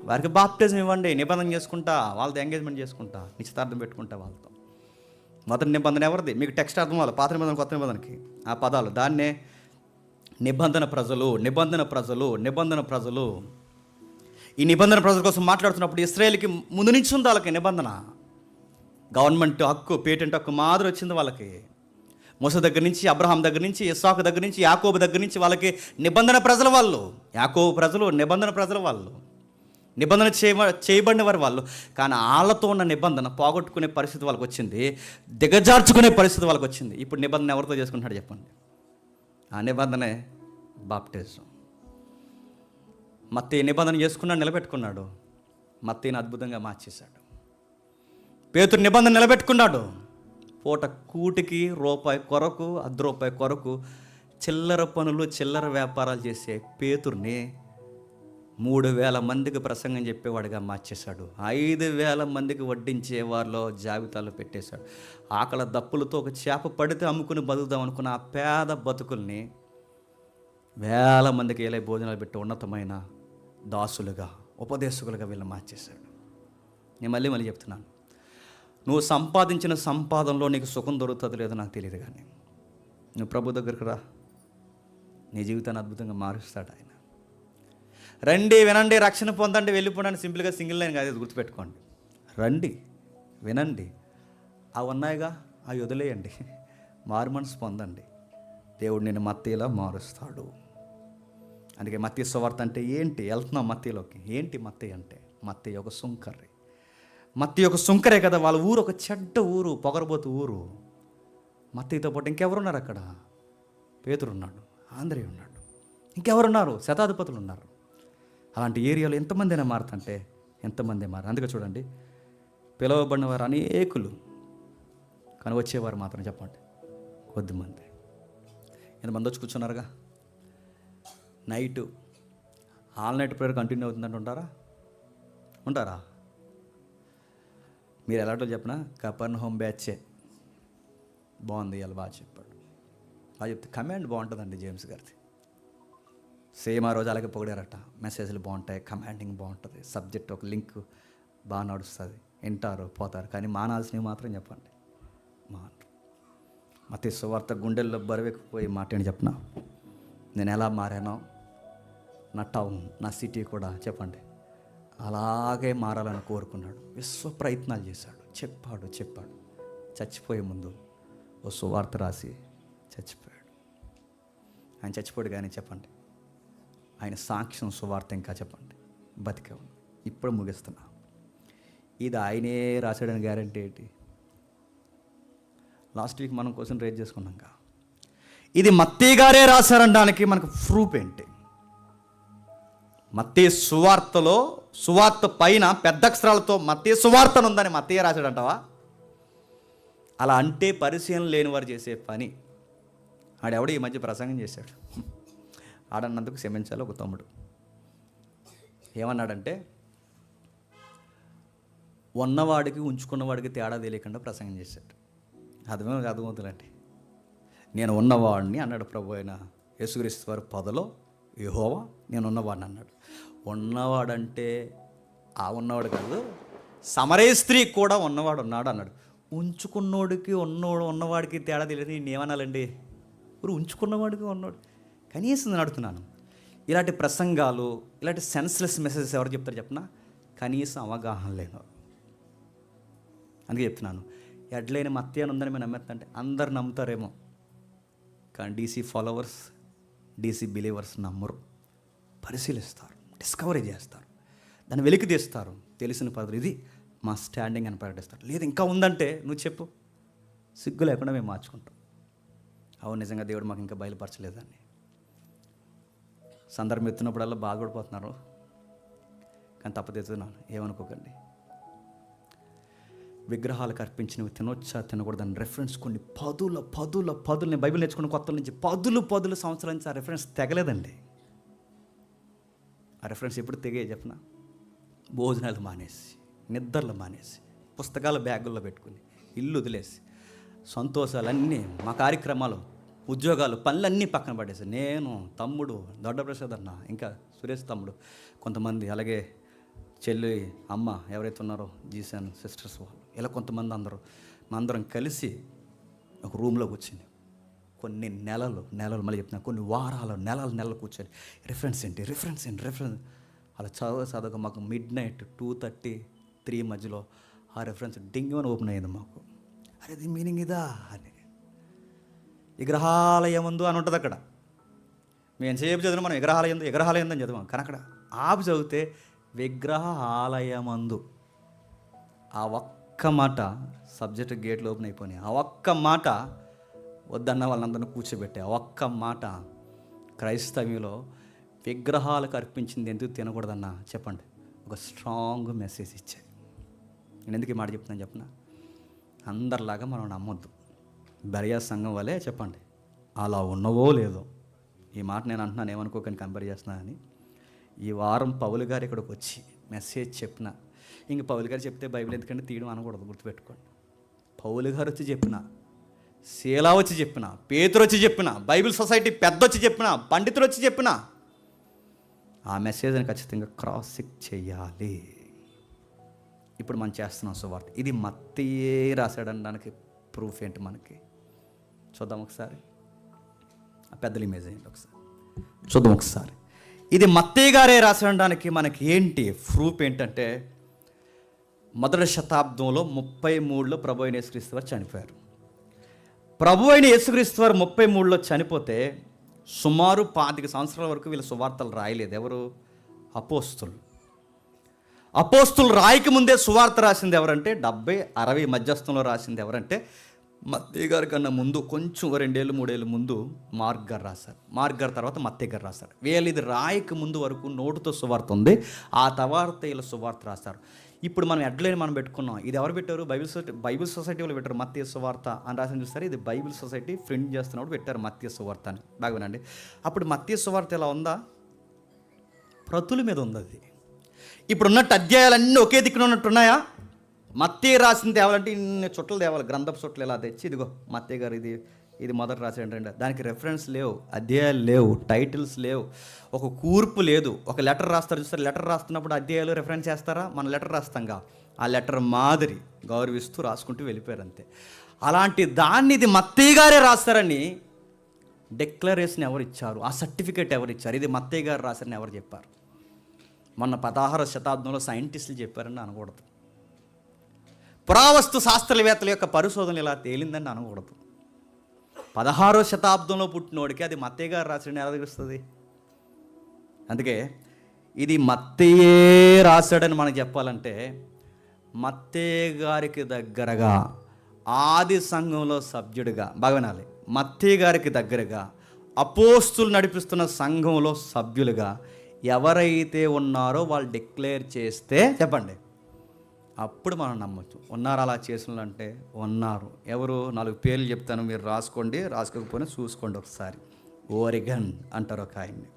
వారికి బాప్టిజం ఇవ్వండి. నిబంధన చేసుకుంటా, వాళ్ళతో ఎంగేజ్మెంట్ చేసుకుంటా, నిశ్చితార్థం పెట్టుకుంటా వాళ్ళతో. మొదటి నిబంధన ఎవరిది? మీకు టెక్స్ట్ అర్థం అవ్వాలి. పాత నిబంధన కొత్త నిబంధనకి ఆ పదాలు, దాన్నే నిబంధన ప్రజలు, నిబంధన ప్రజలు, నిబంధన ప్రజలు. ఈ నిబంధన ప్రజల కోసం మాట్లాడుతున్నప్పుడు ఇశ్రాయేలుకి ముందు నుంచి ఉంది వాళ్ళకి నిబంధన. గవర్నమెంట్ హక్కు, పేటెంట్ హక్కు మాదిరి వచ్చింది వాళ్ళకి. మోసే దగ్గర నుంచి, అబ్రహాం దగ్గర నుంచి, ఇస్సాకు దగ్గర నుంచి, యాకోబు దగ్గర నుంచి వాళ్ళకి నిబంధన ప్రజల వాళ్ళు. యాకోబు ప్రజలు నిబంధన ప్రజల వాళ్ళు, నిబంధన చేయబడిన వారు వాళ్ళు. కానీ వాళ్ళతో ఉన్న నిబంధన పోగొట్టుకునే పరిస్థితి వాళ్ళకి వచ్చింది, దిగజార్చుకునే పరిస్థితి వాళ్ళకి వచ్చింది. ఇప్పుడు నిబంధన ఎవరితో చేసుకుంటాడు చెప్పండి? ఆ నిబంధనే బాప్టిజం. మత్తయి నిబంధన చేసుకున్నాడు, నిలబెట్టుకున్నాడు. మత్తయిని అద్భుతంగా మార్చేశాడు. పేతురు నిబంధన నిలబెట్టుకున్నాడు. పూట కూటికి రూపాయి కొరకు, ₹1 కొరకు చిల్లర పనులు, చిల్లర వ్యాపారాలు చేసే పేతుర్ని 3,000 మందికి ప్రసంగం చెప్పేవాడిగా మార్చేశాడు. 5,000 మందికి వడ్డించే వారిలో జాబితాలో పెట్టేశాడు. ఆకలి దప్పులతో ఒక చేప పడితే అమ్ముకుని బతుకుదాం అనుకున్న ఆ పేద బతుకుల్ని వేల మందికి ఏలే భోజనాలు పెట్టి ఉన్నతమైన దాసులుగా, ఉపదేశకులుగా వీళ్ళు మార్చేశాడు. నేను మళ్ళీ చెప్తున్నాను, నువ్వు సంపాదించిన సంపాదనలో నీకు సుఖం దొరుకుతుంది లేదో నాకు తెలియదు, కానీ నువ్వు ప్రభు దగ్గరికి రా, నీ జీవితాన్ని అద్భుతంగా మారుస్తాడు ఆయన. రండి, వినండి, రక్షణ పొందండి, వెళ్ళిపోండి. సింపుల్గా సింగిల్ లైన్ కాదు, గుర్తుపెట్టుకోండి. రండి, వినండి, అవి ఉన్నాయిగా, అవి వదిలేయండి, మారు మనసు పొందండి. దేవుడు నిన్ను మత్తయిలా మారుస్తాడు. అందుకే మత్తయి సువార్త అంటే ఏంటి? వెళ్తున్నాం మత్తయిలోకి. ఏంటి మత్తయి అంటే? మత్తయి ఒక సుంకర్రి. మత్తయి ఒక సుంకరే కదా. వాళ్ళ ఊరు ఒక చెడ్డ ఊరు, పొగరబోతు ఊరు. మత్తయితో పాటు ఇంకెవరున్నారు అక్కడ? పేతురు ఉన్నాడు, ఆంద్రేయ ఉన్నాడు, ఇంకెవరున్నారు? శతాధిపతులు ఉన్నారు. అలాంటి ఏరియాలో ఎంతమంది అయినా మారుతుంటే ఎంతమంది మారు. అందుకే చూడండి, పిలవబడిన వారు అనేకులు, కానీ వచ్చేవారు మాత్రం చెప్పండి కొద్దిమంది. ఎంతమంది వచ్చి కూర్చున్నారుగా. Night all night prayer continue అవుతుందంటే ఉంటారా? మీరు ఎలాంటో చెప్పినా కపెర్నహూమ్ బ్యాచే బాగుంది, ఇలా బాగా చెప్పాడు. బాగా చెప్తే కమాండ్ బాగుంటుందండి జేమ్స్ గారిది. సేమ్ ఆ రోజు అలాగే పొగిడారట. మెసేజ్లు బాగుంటాయి, కమాండింగ్ బాగుంటుంది, సబ్జెక్ట్ ఒక లింక్ బాగా నడుస్తుంది, వింటారు పోతారు. కానీ మానాల్సినవి మాత్రం చెప్పండి. మత్తయి సువార్త గుండెల్లో బరువెక్కిపోయి మాట ఏంటి చెప్పిన, నేను ఎలా మారానో నా టౌన్ నా సిటీ కూడా చెప్పండి అలాగే మారాలని కోరుకున్నాడు. విశ్వ ప్రయత్నాలు చేశాడు, చెప్పాడు. చచ్చిపోయే ముందు ఓ సువార్త రాసి చచ్చిపోయాడు. ఆయన చచ్చిపోయాడు కానీ చెప్పండి ఆయన సాక్ష్యం సువార్త ఇంకా చెప్పండి బతికే ఉంది. ఇప్పుడు ముగిస్తున్నా. ఇది ఆయనే రాశాడని గ్యారంటీ ఏంటి? లాస్ట్ వీక్ మనం క్వశ్చన్ రేజ్ చేసుకున్నాక ఇది మత్తయి గారే రాశారనడానికి మనకు ప్రూఫ్ ఏంటి? మత్తయి సువార్తలో సువార్త పైన పెద్ద అక్షరాలతో మత్తయి సువార్తను ఉందని మత్తయి రాశాడంటావా? అలా అంటే పరిశీలన లేని వారు చేసే పని. ఆడెవడో ఈ మధ్య ప్రసంగం చేశాడు. ఆడన్నందుకు క్షమించాలి ఒక తమ్ముడు. ఏమన్నాడంటే ఉన్నవాడికి ఉంచుకున్నవాడికి తేడా తెలియకుండా ప్రసంగం చేశాడు. అర్థమవుతుందండి. నేను ఉన్నవాడిని అన్నాడు ప్రభు అయిన యేసుక్రీస్తు వారి పొదలో యెహోవా నేను ఉన్నవాడిని అన్నాడు. ఉన్నవాడంటే ఆ ఉన్నవాడు కాదు, సమరయ స్త్రీ కూడా ఉన్నవాడు ఉన్నాడు అన్నాడు. ఉంచుకున్నోడికి ఉన్నవాడికి తేడా తెలియదు. నేను ఏమనాలండి? ఇప్పుడు ఉంచుకున్నవాడికి ఉన్నవాడు కనీసం నేను అడుగుతున్నాను. ఇలాంటి ప్రసంగాలు, ఇలాంటి సెన్స్లెస్ మెసేజెస్ ఎవరు చెప్తారు చెప్పినా? కనీసం అవగాహన లేను. అందుకే చెప్తున్నాను, ఎడ్లైన మత్తయి అని ఉందని మేము నమ్మేస్తుంటే అందరు నమ్ముతారేమో, కానీ డీసీ ఫాలోవర్స్ డీసీ బిలీవర్స్ నమ్మరు. పరిశీలిస్తారు, డిస్కవరీ చేస్తారు, దాన్ని వెలికి తీస్తారు. తెలిసిన పద్ధతి ఇది మా స్టాండింగ్ అని ప్రకటిస్తారు. లేదు ఇంకా ఉందంటే నువ్వు చెప్పు, సిగ్గు లేకుండా మేము మార్చుకుంటాం. అవును నిజంగా దేవుడు మాకు ఇంకా బయలుపరచలేదని సందర్భం ఎత్తినప్పుడల్లా బాధపడిపోతున్నారు. కానీ తప్పదెత్తున్నాను, ఏమనుకోకండి. విగ్రహాలకు అర్పించినవి తినొచ్చా తినకూడదని రెఫరెన్స్ కొన్ని పదుల నేను బైబిల్ నేర్చుకున్న కొత్త నుంచి పదులు సంవత్సరాల నుంచి ఆ రెఫరెన్స్ తెగలేదండి. ఆ రెఫరెన్స్ ఎప్పుడు తెగే చెప్పిన? భోజనాలు మానేసి, నిద్రలు మానేసి, పుస్తకాల బ్యాగుల్లో పెట్టుకుని, ఇల్లు వదిలేసి, సంతోషాలన్నీ, మా కార్యక్రమాలు, ఉద్యోగాలు, పనులన్నీ పక్కన పడేసి, నేను, తమ్ముడు దొడ్డప్రసాద్ అన్న, ఇంకా సురేష్ తమ్ముడు, కొంతమంది, అలాగే చెల్లి, అమ్మ ఎవరైతే ఉన్నారో జీసన్ సిస్టర్స్ వాళ్ళు, ఇలా కొంతమంది అందరం కలిసి ఒక రూమ్లోకి వచ్చింది. కొన్ని నెలలు మళ్ళీ చెప్తున్నా, కొన్ని వారాలు నెలలు కూర్చొని రిఫరెన్స్ ఏంటి అలా చదవక మాకు మిడ్-నైట్ 2:30, 3 మధ్యలో ఆ రిఫరెన్స్ డింగ్ అని ఓపెన్ అయ్యింది మాకు. అరే ఇది మీనింగ్ ఇదా అని. విగ్రహాలయమందు అని ఉంటుంది అక్కడ. మేము ఎంతసేపు చదివినా మనం విగ్రహాలయం అని చదివాం. కానీ అక్కడ ఆపు చదివితే విగ్రహాలయమందు, ఆ ఒక్క మాట సబ్జెక్ట్ గేట్లు ఓపెన్ అయిపోయినాయి. ఆ ఒక్క మాట వద్దన్న వాళ్ళందరినీ కూర్చోబెట్టే ఆ ఒక్క మాట క్రైస్తవ్యంలో విగ్రహాలకు అర్పించింది ఎందుకు తినకూడదన్నా చెప్పండి, ఒక స్ట్రాంగ్ మెసేజ్ ఇచ్చాయి. నేను ఎందుకు ఈ మాట చెప్తున్నాను చెప్పిన? అందరిలాగా మనం నమ్మొద్దు. బెరియా సంఘం వలే చెప్పండి అలా ఉన్నవో లేదో. ఈ మాట నేను అంటున్నాను, ఏమనుకోకని కంపేర్ చేస్తున్నానని. ఈ వారం పౌలు గారు ఇక్కడికి వచ్చి మెసేజ్ చెప్పిన, ఇంక పౌలు గారు చెప్తే బైబిల్ ఎందుకంటే తీయడం అనకూడదు, గుర్తుపెట్టుకోండి. పౌలు గారు వచ్చి చెప్పిన, శీలా వచ్చి చెప్పిన, పేతురు వచ్చి చెప్పిన, బైబిల్ సొసైటీ పెద్ద వచ్చి చెప్పిన, పండితులు వచ్చి చెప్పిన, ఆ మెసేజ్ని ఖచ్చితంగా క్రాస్ చెక్ చేయాలి. ఇప్పుడు మనం చేస్తున్నాం సువార్త. ఇది మత్తయే రాశాడనడానికి ప్రూఫ్ ఏంటి మనకి? చూద్దాం ఒకసారి. ఆ పెద్దల ఇమేజ్ ఏంటి ఒకసారి చూద్దాం ఒకసారి. ఇది మత్తయి గారే రాసడానికి మనకి ఏంటి ప్రూఫ్ ఏంటంటే, మొదటి శతాబ్దంలో 33లో ప్రభు అయిన యేసుక్రీస్తు వారు చనిపోయారు. ప్రభు అయిన యేసుక్రీస్తు వారు 33లో చనిపోతే సుమారు 25 సంవత్సరాల వరకు వీళ్ళ సువార్తలు రాయలేదు. ఎవరు? అపోస్తులు రాయక ముందే సువార్త రాసింది ఎవరంటే 70-60 మధ్యస్థంలో రాసింది ఎవరంటే మత్తయి గారి కన్నా ముందు కొంచెం 2-3 ఏళ్ళు ముందు మార్క్ గారు రాశారు. మార్క్ గారు తర్వాత మత్తయి గారు రాశారు. వీళ్ళు ఇది రాయక ముందు వరకు నోటుతో సువార్త ఉంది, ఆ తర్వాత వీళ్ళ సువార్త రాస్తారు. ఇప్పుడు మనం హెడ్లైన్ మనం పెట్టుకున్నాం. ఇది ఎవరు పెట్టారు? బైబిల్ సొసైటీ వాళ్ళు పెట్టారు మత్తయి సువార్త అని రాసి చూస్తారు. ఇది బైబిల్ సొసైటీ ప్రింట్ చేస్తున్నప్పుడు పెట్టారు మత్తయి సువార్త అని. బాగా వినండి. అప్పుడు మత్తయి సువార్త ఎలా ఉందా? ప్రతుల మీద ఉంది. అది ఇప్పుడున్నట్టు అధ్యాయాలన్నీ ఒకే దిక్కున ఉన్నట్టున్నాయా? మత్తయి రాసింది తేవాలంటే ఇన్ని చుట్టలు తేవాలి, గ్రంథపు చుట్టలు ఇలా తెచ్చి ఇదిగో మత్తయి గారు ఇది మొదట రాశాడు అంటే దానికి రెఫరెన్స్ లేవు, అధ్యాయాలు లేవు, టైటిల్స్ లేవు, ఒక కూర్పు లేదు. ఒక లెటర్ రాస్తారు చూస్తారు, లెటర్ రాస్తున్నప్పుడు అధ్యాయాలు రెఫరెన్స్ చేస్తారా? మన లెటర్ రాస్తాంగా, ఆ లెటర్ మాదిరి గౌరవిస్తూ రాసుకుంటూ వెళ్ళిపోయారు అంతే. అలాంటి దాన్ని ఇది మత్తయి గారే రాస్తారని డిక్లరేషన్ ఎవరు ఇచ్చారు? ఆ సర్టిఫికేట్ ఎవరు ఇచ్చారు? ఇది మత్తయి గారు రాశారని ఎవరు చెప్పారు? మొన్న 16వ శతాబ్దంలో సైంటిస్టులు చెప్పారని అనకూడదు. పురావస్తు శాస్త్రవేత్తల యొక్క పరిశోధన ఇలా తేలిందని అనకూడదు. 16వ శతాబ్దంలో పుట్టినోడికి అది మత్తయి గారు రాశాడని ఎలా తెలుస్తుంది? అందుకే ఇది మత్తయే రాశాడని మనకు చెప్పాలంటే మత్తయి గారికి దగ్గరగా ఆది సంఘంలో సభ్యుడిగా బాగా వినాలి, మత్తయి గారికి దగ్గరగా అపోస్తులు నడిపిస్తున్న సంఘంలో సభ్యులుగా ఎవరైతే ఉన్నారో వాళ్ళు డిక్లేర్ చేస్తే చెప్పండి, అప్పుడు మనం నమ్మచ్చు. ఉన్నారు అలా చేసిన అంటే ఉన్నారు. ఎవరు? 4 పేర్లు చెప్తాను, మీరు రాసుకోండి, రాసుకోకపోయినా చూసుకోండి ఒకసారి. ఓరిగన్ అంటారు ఒక ఆయన్ని,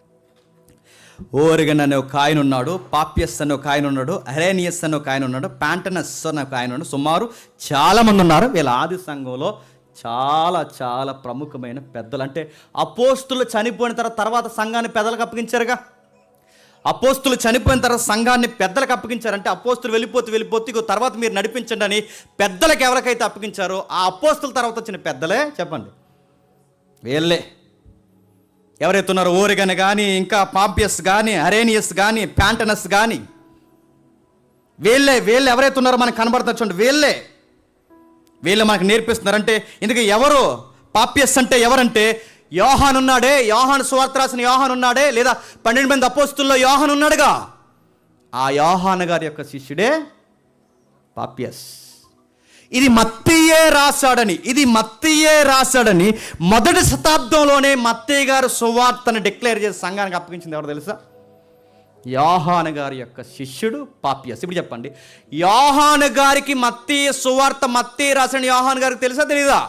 ఓరిగన్ అనే ఒక ఆయన ఉన్నాడు, పాపియస్ అనే ఒక ఆయన ఉన్నాడు, అరేనియస్ అనే ఒక ఆయన ఉన్నాడు, ప్యాంటనస్ అనే ఒక ఆయన ఉన్నాడు. సుమారు చాలామంది ఉన్నారు. వీళ్ళ ఆది సంఘంలో చాలా చాలా ప్రముఖమైన పెద్దలు. అంటే అపోస్తులు చనిపోయిన తర్వాత సంఘాన్ని పెద్దలకు అప్పగించారుగా. అపోస్తులు చనిపోయిన తర్వాత సంఘాన్ని పెద్దలకు అప్పగించారంటే అపోస్తులు వెళ్ళిపోతే ఇక తర్వాత మీరు నడిపించండి అని పెద్దలకు ఎవరికైతే అప్పగించారో ఆ అపోస్తుల తర్వాత వచ్చిన పెద్దలే చెప్పండి, వీళ్ళే. ఎవరైతే ఉన్నారో ఓరిగన్ కానీ, ఇంకా పాంపియస్ కానీ, అరేనియస్ కానీ, ప్యాంటనస్ కానీ, వీళ్ళు ఎవరైతే ఉన్నారో మనకు కనబడతారు చూడండి, వీళ్ళు మనకు నేర్పిస్తున్నారంటే ఇందుకు ఎవరు? పాపియస్ అంటే ఎవరంటే యోహాను ఉన్నాడే, యోహాను సువార్త రాసిన యోహాను ఉన్నాడే, లేదా 12 మంది అపోస్తుల్లో యోహాను ఉన్నాడుగా, ఆ యోహాను గారి యొక్క శిష్యుడే పాపియస్. ఇది మత్తయే రాశాడని మొదటి శతాబ్దంలోనే మత్తయి గారు సువార్తను డిక్లేర్ చేసి సంఘానికి అప్పగించింది ఎవరు తెలుసా? యోహాను గారి యొక్క శిష్యుడు పాపియస్. ఇప్పుడు చెప్పండి, యోహాను గారికి మత్తయి సువార్త మత్తయి రాసిన యోహాను గారికి తెలుసా తెలీదా?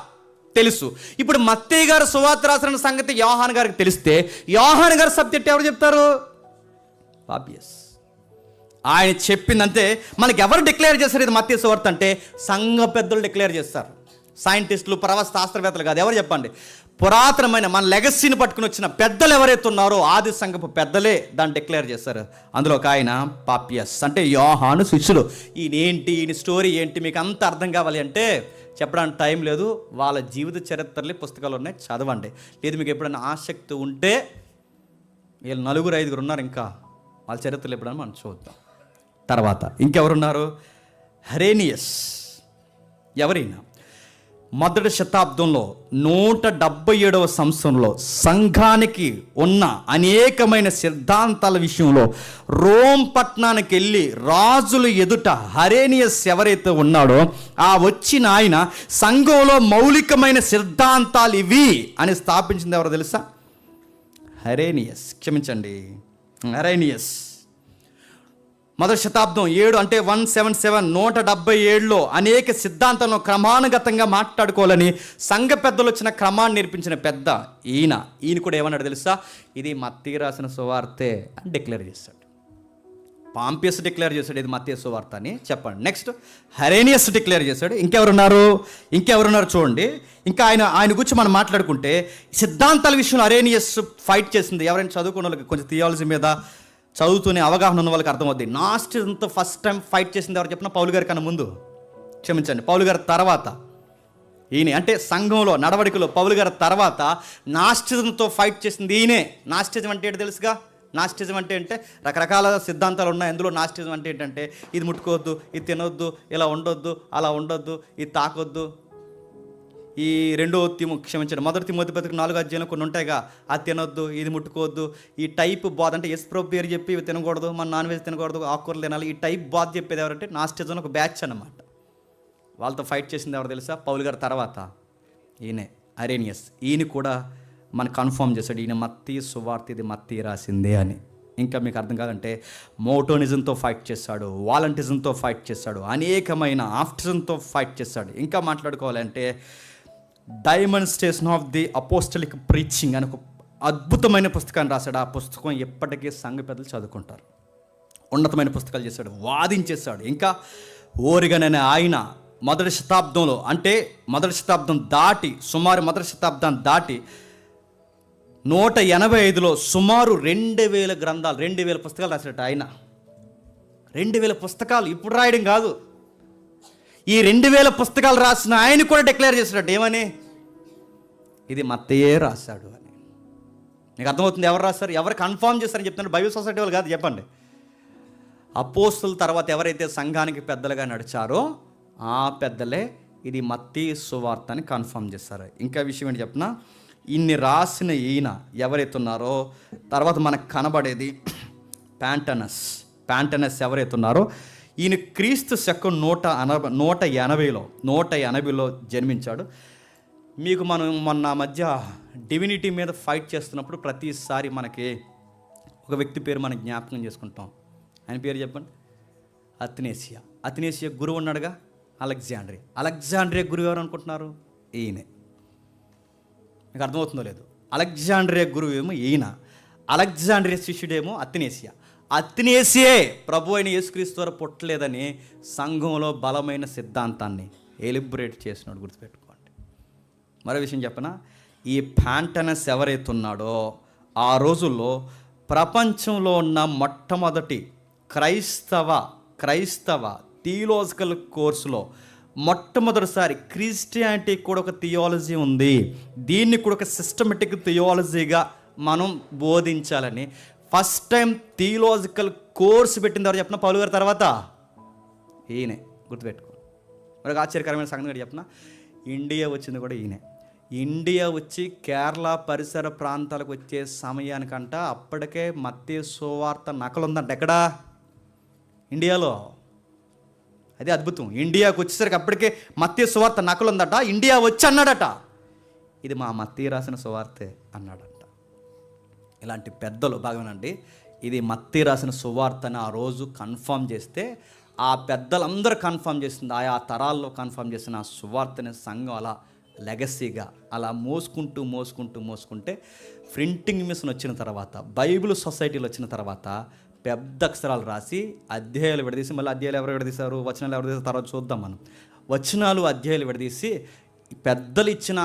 తెలుసు. ఇప్పుడు మత్తయి గారు సువార్త రాసిన సంగతి యోహాను గారికి తెలిస్తే యోహాను గారి సబ్జెక్ట్ ఎవరు చెప్తారు? పాపియస్. ఆయన చెప్పిందంటే మనకి ఎవరు డిక్లేర్ చేస్తారు ఇది మత్తయి సువార్త అంటే? సంఘ పెద్దలు డిక్లేర్ చేస్తారు. సైంటిస్టులు, పురావస్తు శాస్త్రవేత్తలు కాదు. ఎవరు చెప్పండి? పురాతనమైన మన లెగసీని పట్టుకుని వచ్చిన పెద్దలు ఎవరైతే ఉన్నారో ఆది సంఘపు పెద్దలే దాన్ని డిక్లేర్ చేస్తారు. అందులో ఒక ఆయన పాపియస్, అంటే యోహాను శిష్యుడు. ఈయన స్టోరీ ఏంటి మీకు అంత అర్థం కావాలి అంటే చెప్పడానికి టైం లేదు. వాళ్ళ జీవిత చరిత్రలే పుస్తకాలు ఉన్నాయి, చదవండి. లేదు మీకు ఎప్పుడైనా ఆసక్తి ఉంటే వీళ్ళు 4-5 ఉన్నారు, ఇంకా వాళ్ళ చరిత్రలు ఎప్పుడైనా మనం చూద్దాం. తర్వాత ఇంకెవరున్నారు? హరేనియస్. ఎవరైనా మొదటి శతాబ్దంలో 177వ సంవత్సరంలో సంఘానికి ఉన్న అనేకమైన సిద్ధాంతాల విషయంలో రోమ్ పట్టణానికి వెళ్ళి రాజుల ఎదుట హరేనియస్ ఎవరైతే ఉన్నాడో ఆ వచ్చిన ఆయన సంఘంలో మౌలికమైన సిద్ధాంతాలు ఇవి అని స్థాపించింది ఎవరో తెలుసా? హరేనియస్. క్షమించండి, హరేనియస్. మొదటి శతాబ్దం 7 అంటే 177 177లో అనేక సిద్ధాంతాలను క్రమానుగతంగా మాట్లాడుకోవాలని సంఘ పెద్దలు వచ్చిన క్రమాన్ని నేర్పించిన పెద్ద ఈయన కూడా ఏమన్నాడు తెలుసా? ఇది మత్తయి రాసిన సువార్తే అని డిక్లేర్ చేశాడు. పాంపియస్ డిక్లేర్ చేశాడు ఇది మత్తయి సువార్త అని. చెప్పండి. నెక్స్ట్ హరేనియస్ డిక్లేర్ చేశాడు. ఇంకెవరున్నారు చూడండి. ఇంకా ఆయన గురించి మనం మాట్లాడుకుంటే సిద్ధాంతాల విషయంలో హరేనియస్ ఫైట్ చేసింది. ఎవరైనా చదువుకున్న వాళ్ళకి కొంచెం థియాలజీ మీద చదువుతూనే అవగాహన ఉన్న వాళ్ళకి అర్థమవుద్ది. నాస్టిజంతో ఫస్ట్ టైం ఫైట్ చేసింది ఎవరు చెప్పిన? పౌలు గారి కన్నా ముందు, క్షమించండి, పౌలు గారి తర్వాత ఈయన. అంటే సంఘంలో నడవడికలో పౌలు గారి తర్వాత నాస్టిజంతో ఫైట్ చేసింది ఈయనే. నాస్టిజం అంటే ఏంటి తెలుసుగా? నాస్టిజం అంటే రకరకాల సిద్ధాంతాలు ఉన్నాయి. అందులో నాస్టిజం అంటే ఏంటంటే ఇది ముట్టుకోవద్దు, ఇది తినొద్దు, ఇలా ఉండొద్దు, అలా ఉండొద్దు, ఇది తాకొద్దు. ఈ మొదటి తిమోతి పత్రిక 4వ అధ్యాయంలో కొన్ని ఉంటాయిగా, అది తినొద్దు, ఇది ముట్టుకోవద్దు, ఈ టైప్ బాధ అంటే ఎస్ప్రో పేరు చెప్పి ఇవి తినకూడదు, మన నాన్ వెజ్ తినకూడదు, ఆకుకూరలు తినాలి, ఈ టైప్ బాధ చెప్పేది ఎవరంటే నాస్టిజం ఒక బ్యాచ్ అన్నమాట. వాళ్ళతో ఫైట్ చేసింది ఎవరు తెలుసా? పౌలు గారి తర్వాత ఈయనే అరేనియస్. ఈయన కూడా మనకు కన్ఫర్మ్ చేశాడు ఈయన మత్తయి సువార్త ఇది మత్తయి రాసిందే అని. ఇంకా మీకు అర్థం కాదంటే మోటోనిజంతో ఫైట్ చేశాడు, వాలంటిజంతో ఫైట్ చేశాడు, అనేకమైన ఆఫ్టిజంతో ఫైట్ చేశాడు. ఇంకా మాట్లాడుకోవాలంటే demonstration of the apostolic preaching అని ఒక అద్భుతమైన పుస్తకాన్ని రాశాడు. ఆ పుస్తకం ఎప్పటికీ సంఘ పెద్దలు చదువుకుంటారు. ఉన్నతమైన పుస్తకాలు చేశాడు, వాదించేశాడు. ఇంకా ఓరిగననే ఆయన మొదటి శతాబ్దంలో, అంటే మొదటి శతాబ్దం దాటి, సుమారు మొదటి శతాబ్దం దాటి 185లో సుమారు 2000 గ్రంథాలు, 2000 పుస్తకాలు రాసినట్టు ఆయన. 2000 పుస్తకాలు ఇప్పుడు రాయడం కాదు, ఈ 2000 పుస్తకాలు రాసిన ఆయన కూడా డిక్లేర్ చేసినట్టు ఏమని, ఇది మత్తయే రాశాడు అని. నీకు అర్థమవుతుంది? ఎవరు రాస్తారు, ఎవరు కన్ఫర్మ్ చేస్తారని చెప్తున్నారు? బైబిల్ సొసైటీ వాళ్ళు కాదు, చెప్పండి. అపోస్తుల తర్వాత ఎవరైతే సంఘానికి పెద్దలుగా నడిచారో ఆ పెద్దలే ఇది మత్తయి సువార్త అని కన్ఫర్మ్ చేస్తారు. ఇంకా విషయం ఏంటి చెప్పిన, ఇన్ని రాసిన ఈయన ఎవరైతే ఉన్నారో, తర్వాత మనకు కనబడేది ప్యాంటనస్ ఎవరైతే ఉన్నారో, ఈయన క్రీస్తు శకం 180లో జన్మించాడు. మీకు మనం మొన్న మధ్య డివినిటీ మీద ఫైట్ చేస్తున్నప్పుడు ప్రతిసారి మనకి ఒక వ్యక్తి పేరు మనం జ్ఞాపకం చేసుకుంటాం. ఆయన పేరు చెప్పండి. అథనేసియా గురువు ఉన్నాడుగా, అలెగ్జాండ్రియా గురువు ఎవరు అనుకుంటున్నారు? ఈయనే. మీకు అర్థమవుతుందో లేదు? అలెగ్జాండ్రియా గురువు ఏమో ఈయన, అలెగ్జాండ్రియా శిష్యుడేమో అథనేసియే ప్రభు అయిన యేసుక్రీస్తు వారు పుట్టలేదని సంఘంలో బలమైన సిద్ధాంతాన్ని ఎలిబరేట్ చేసినాడు, గుర్తుపెట్టుకోండి. మరో విషయం చెప్పనా, ఈ ప్యాంటనస్ ఎవరైతే ఉన్నాడో ఆ రోజుల్లో ప్రపంచంలో ఉన్న మొట్టమొదటి క్రైస్తవ థియోలాజికల్ కోర్సులో మొట్టమొదటిసారి క్రిస్టియానిటీ కూడా ఒక థియాలజీ ఉంది, దీన్ని కూడా ఒక సిస్టమేటిక్ థియాలజీగా మనం బోధించాలని ఫస్ట్ టైం థియోలాజికల్ కోర్సు పెట్టిన తర్వాత చెప్పిన పౌలు గారి తర్వాత ఈయనే, గుర్తుపెట్టుకో. మరొక ఆశ్చర్యకరమైన సంగతి కూడా చెప్పిన, ఇండియా వచ్చింది కూడా ఈయనే. ఇండియా వచ్చి కేరళ పరిసర ప్రాంతాలకు వచ్చే సమయానికంట అప్పటికే మత్తయి సువార్త నకలు ఉందంట. ఎక్కడా? ఇండియాలో. అదే అద్భుతం. ఇండియాకు వచ్చేసరికి అప్పటికే మత్తయి సువార్త నకలు ఉందట. ఇండియా వచ్చి అన్నాడట, ఇది మా మత్తయి రాసిన సువార్తే అన్నాడట. ఇలాంటి పెద్దలు బాగానండి, ఇది మత్తయి రాసిన సువార్త అని ఆ రోజు కన్ఫర్మ్ చేస్తే, ఆ పెద్దలందరూ కన్ఫర్మ్ చేసింది, ఆయా తరాల్లో కన్ఫర్మ్ చేసిన ఆ సువార్తని సంఘం అలా లెగసీగా అలా మోసుకుంటే ప్రింటింగ్ మిషన్ వచ్చిన తర్వాత, బైబిల్ సొసైటీలు వచ్చిన తర్వాత పెద్ద అక్షరాలు రాసి అధ్యాయాలు విడదీసి, మళ్ళీ అధ్యాయాలు ఎవరు విడదీశారు, వచనాలు ఎవరు తీసారు తర్వాత చూద్దాం మనం. వచనాలు అధ్యాయాలు విడదీసి పెద్దలు ఇచ్చిన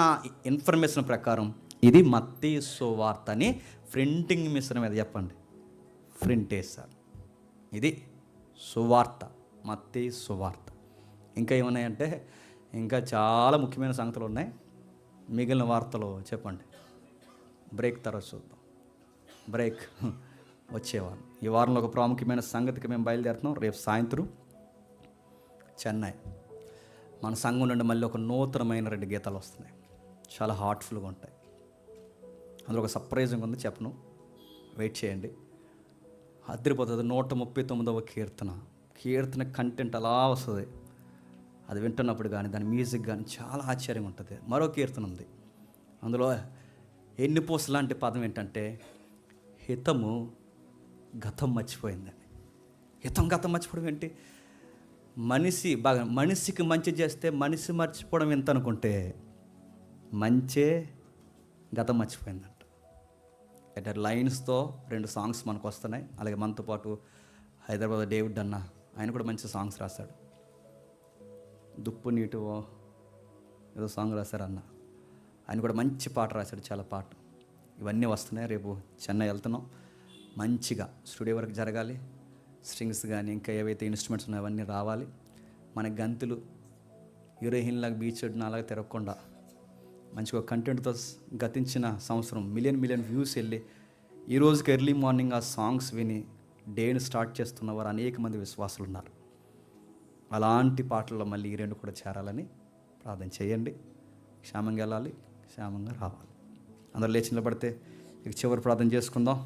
ఇన్ఫర్మేషన్ ప్రకారం ఇది మత్తయి సువార్త అని ప్రింటింగ్ మిషన్ మీద చెప్పండి ప్రింట్ వేశారు. ఇది సువార్త, మత్తయి సువార్త. ఇంకా ఏమున్నాయంటే ఇంకా చాలా ముఖ్యమైన సంగతులు ఉన్నాయి. మిగిలిన వార్తలు చెప్పండి, బ్రేక్ తర్వాత చూద్దాం. బ్రేక్ వచ్చేవారం. ఈ వారంలో ఒక ప్రాముఖ్యమైన సంగతికి మేము బయలుదేరుతున్నాం. రేపు సాయంత్రం చెన్నై మన సంఘం నుండి మళ్ళీ ఒక నూతనమైన 2 గీతాలు వస్తున్నాయి, చాలా హార్ట్ఫుల్గా ఉంటాయి. అందులో ఒక సర్ప్రైజింగ్ ఉంది, చెప్పను, వెయిట్ చేయండి. అదిరిపోతుంది. 139వ కీర్తన కంటెంట్ అలా వస్తుంది. అది వింటున్నప్పుడు కానీ దాని మ్యూజిక్ కానీ చాలా ఆశ్చర్యంగా ఉంటుంది. మరో కీర్తన ఉంది, అందులో ఎన్ని పూస లాంటి పదం ఏంటంటే హితము గతం మర్చిపోయిందని. గతం మర్చిపోవడం ఏంటి? మనిషికి మంచి చేస్తే మనిషి మర్చిపోవడం ఎంత అనుకుంటే మంచే గతం మర్చిపోయిందంట. అంటే లైన్స్తో 2 సాంగ్స్ మనకు వస్తున్నాయి. అలాగే మనతో పాటు హైదరాబాద్ డేవిడ్ అన్న, ఆయన కూడా మంచి సాంగ్స్ రాశాడు. దుప్పు నీటివో ఏదో సాంగ్ రాశారన్న, ఆయన కూడా మంచి పాట రాశాడు, చాలా పాట. ఇవన్నీ వస్తున్నాయి. రేపు చెన్నై వెళ్తున్నాం. మంచిగా స్టూడియో వరకు జరగాలి. స్ట్రింగ్స్ కానీ ఇంకా ఏవైతే ఇన్స్ట్రుమెంట్స్ ఉన్నాయో అవన్నీ రావాలి. మన గంతులు హీరోయిన్లాగా బీచ్ అలాగా తిరగకుండా మంచిగా కంటెంట్తో గతించిన సంవత్సరం మిలియన్ వ్యూస్ వెళ్ళి ఈ రోజుకి ఎర్లీ మార్నింగ్ ఆ సాంగ్స్ విని డేని స్టార్ట్ చేస్తున్న వారు అనేక మంది విశ్వాసులు ఉన్నారు. అలాంటి పాటల్లో మళ్ళీ ఈ 2 కూడా చేరాలని ప్రార్థన చేయండి. క్షేమంగా వెళ్ళాలి, క్షేమంగా రావాలి. అందరూ లేచి నిలబడితే ఇక చివరి ప్రార్థన చేసుకుందాం.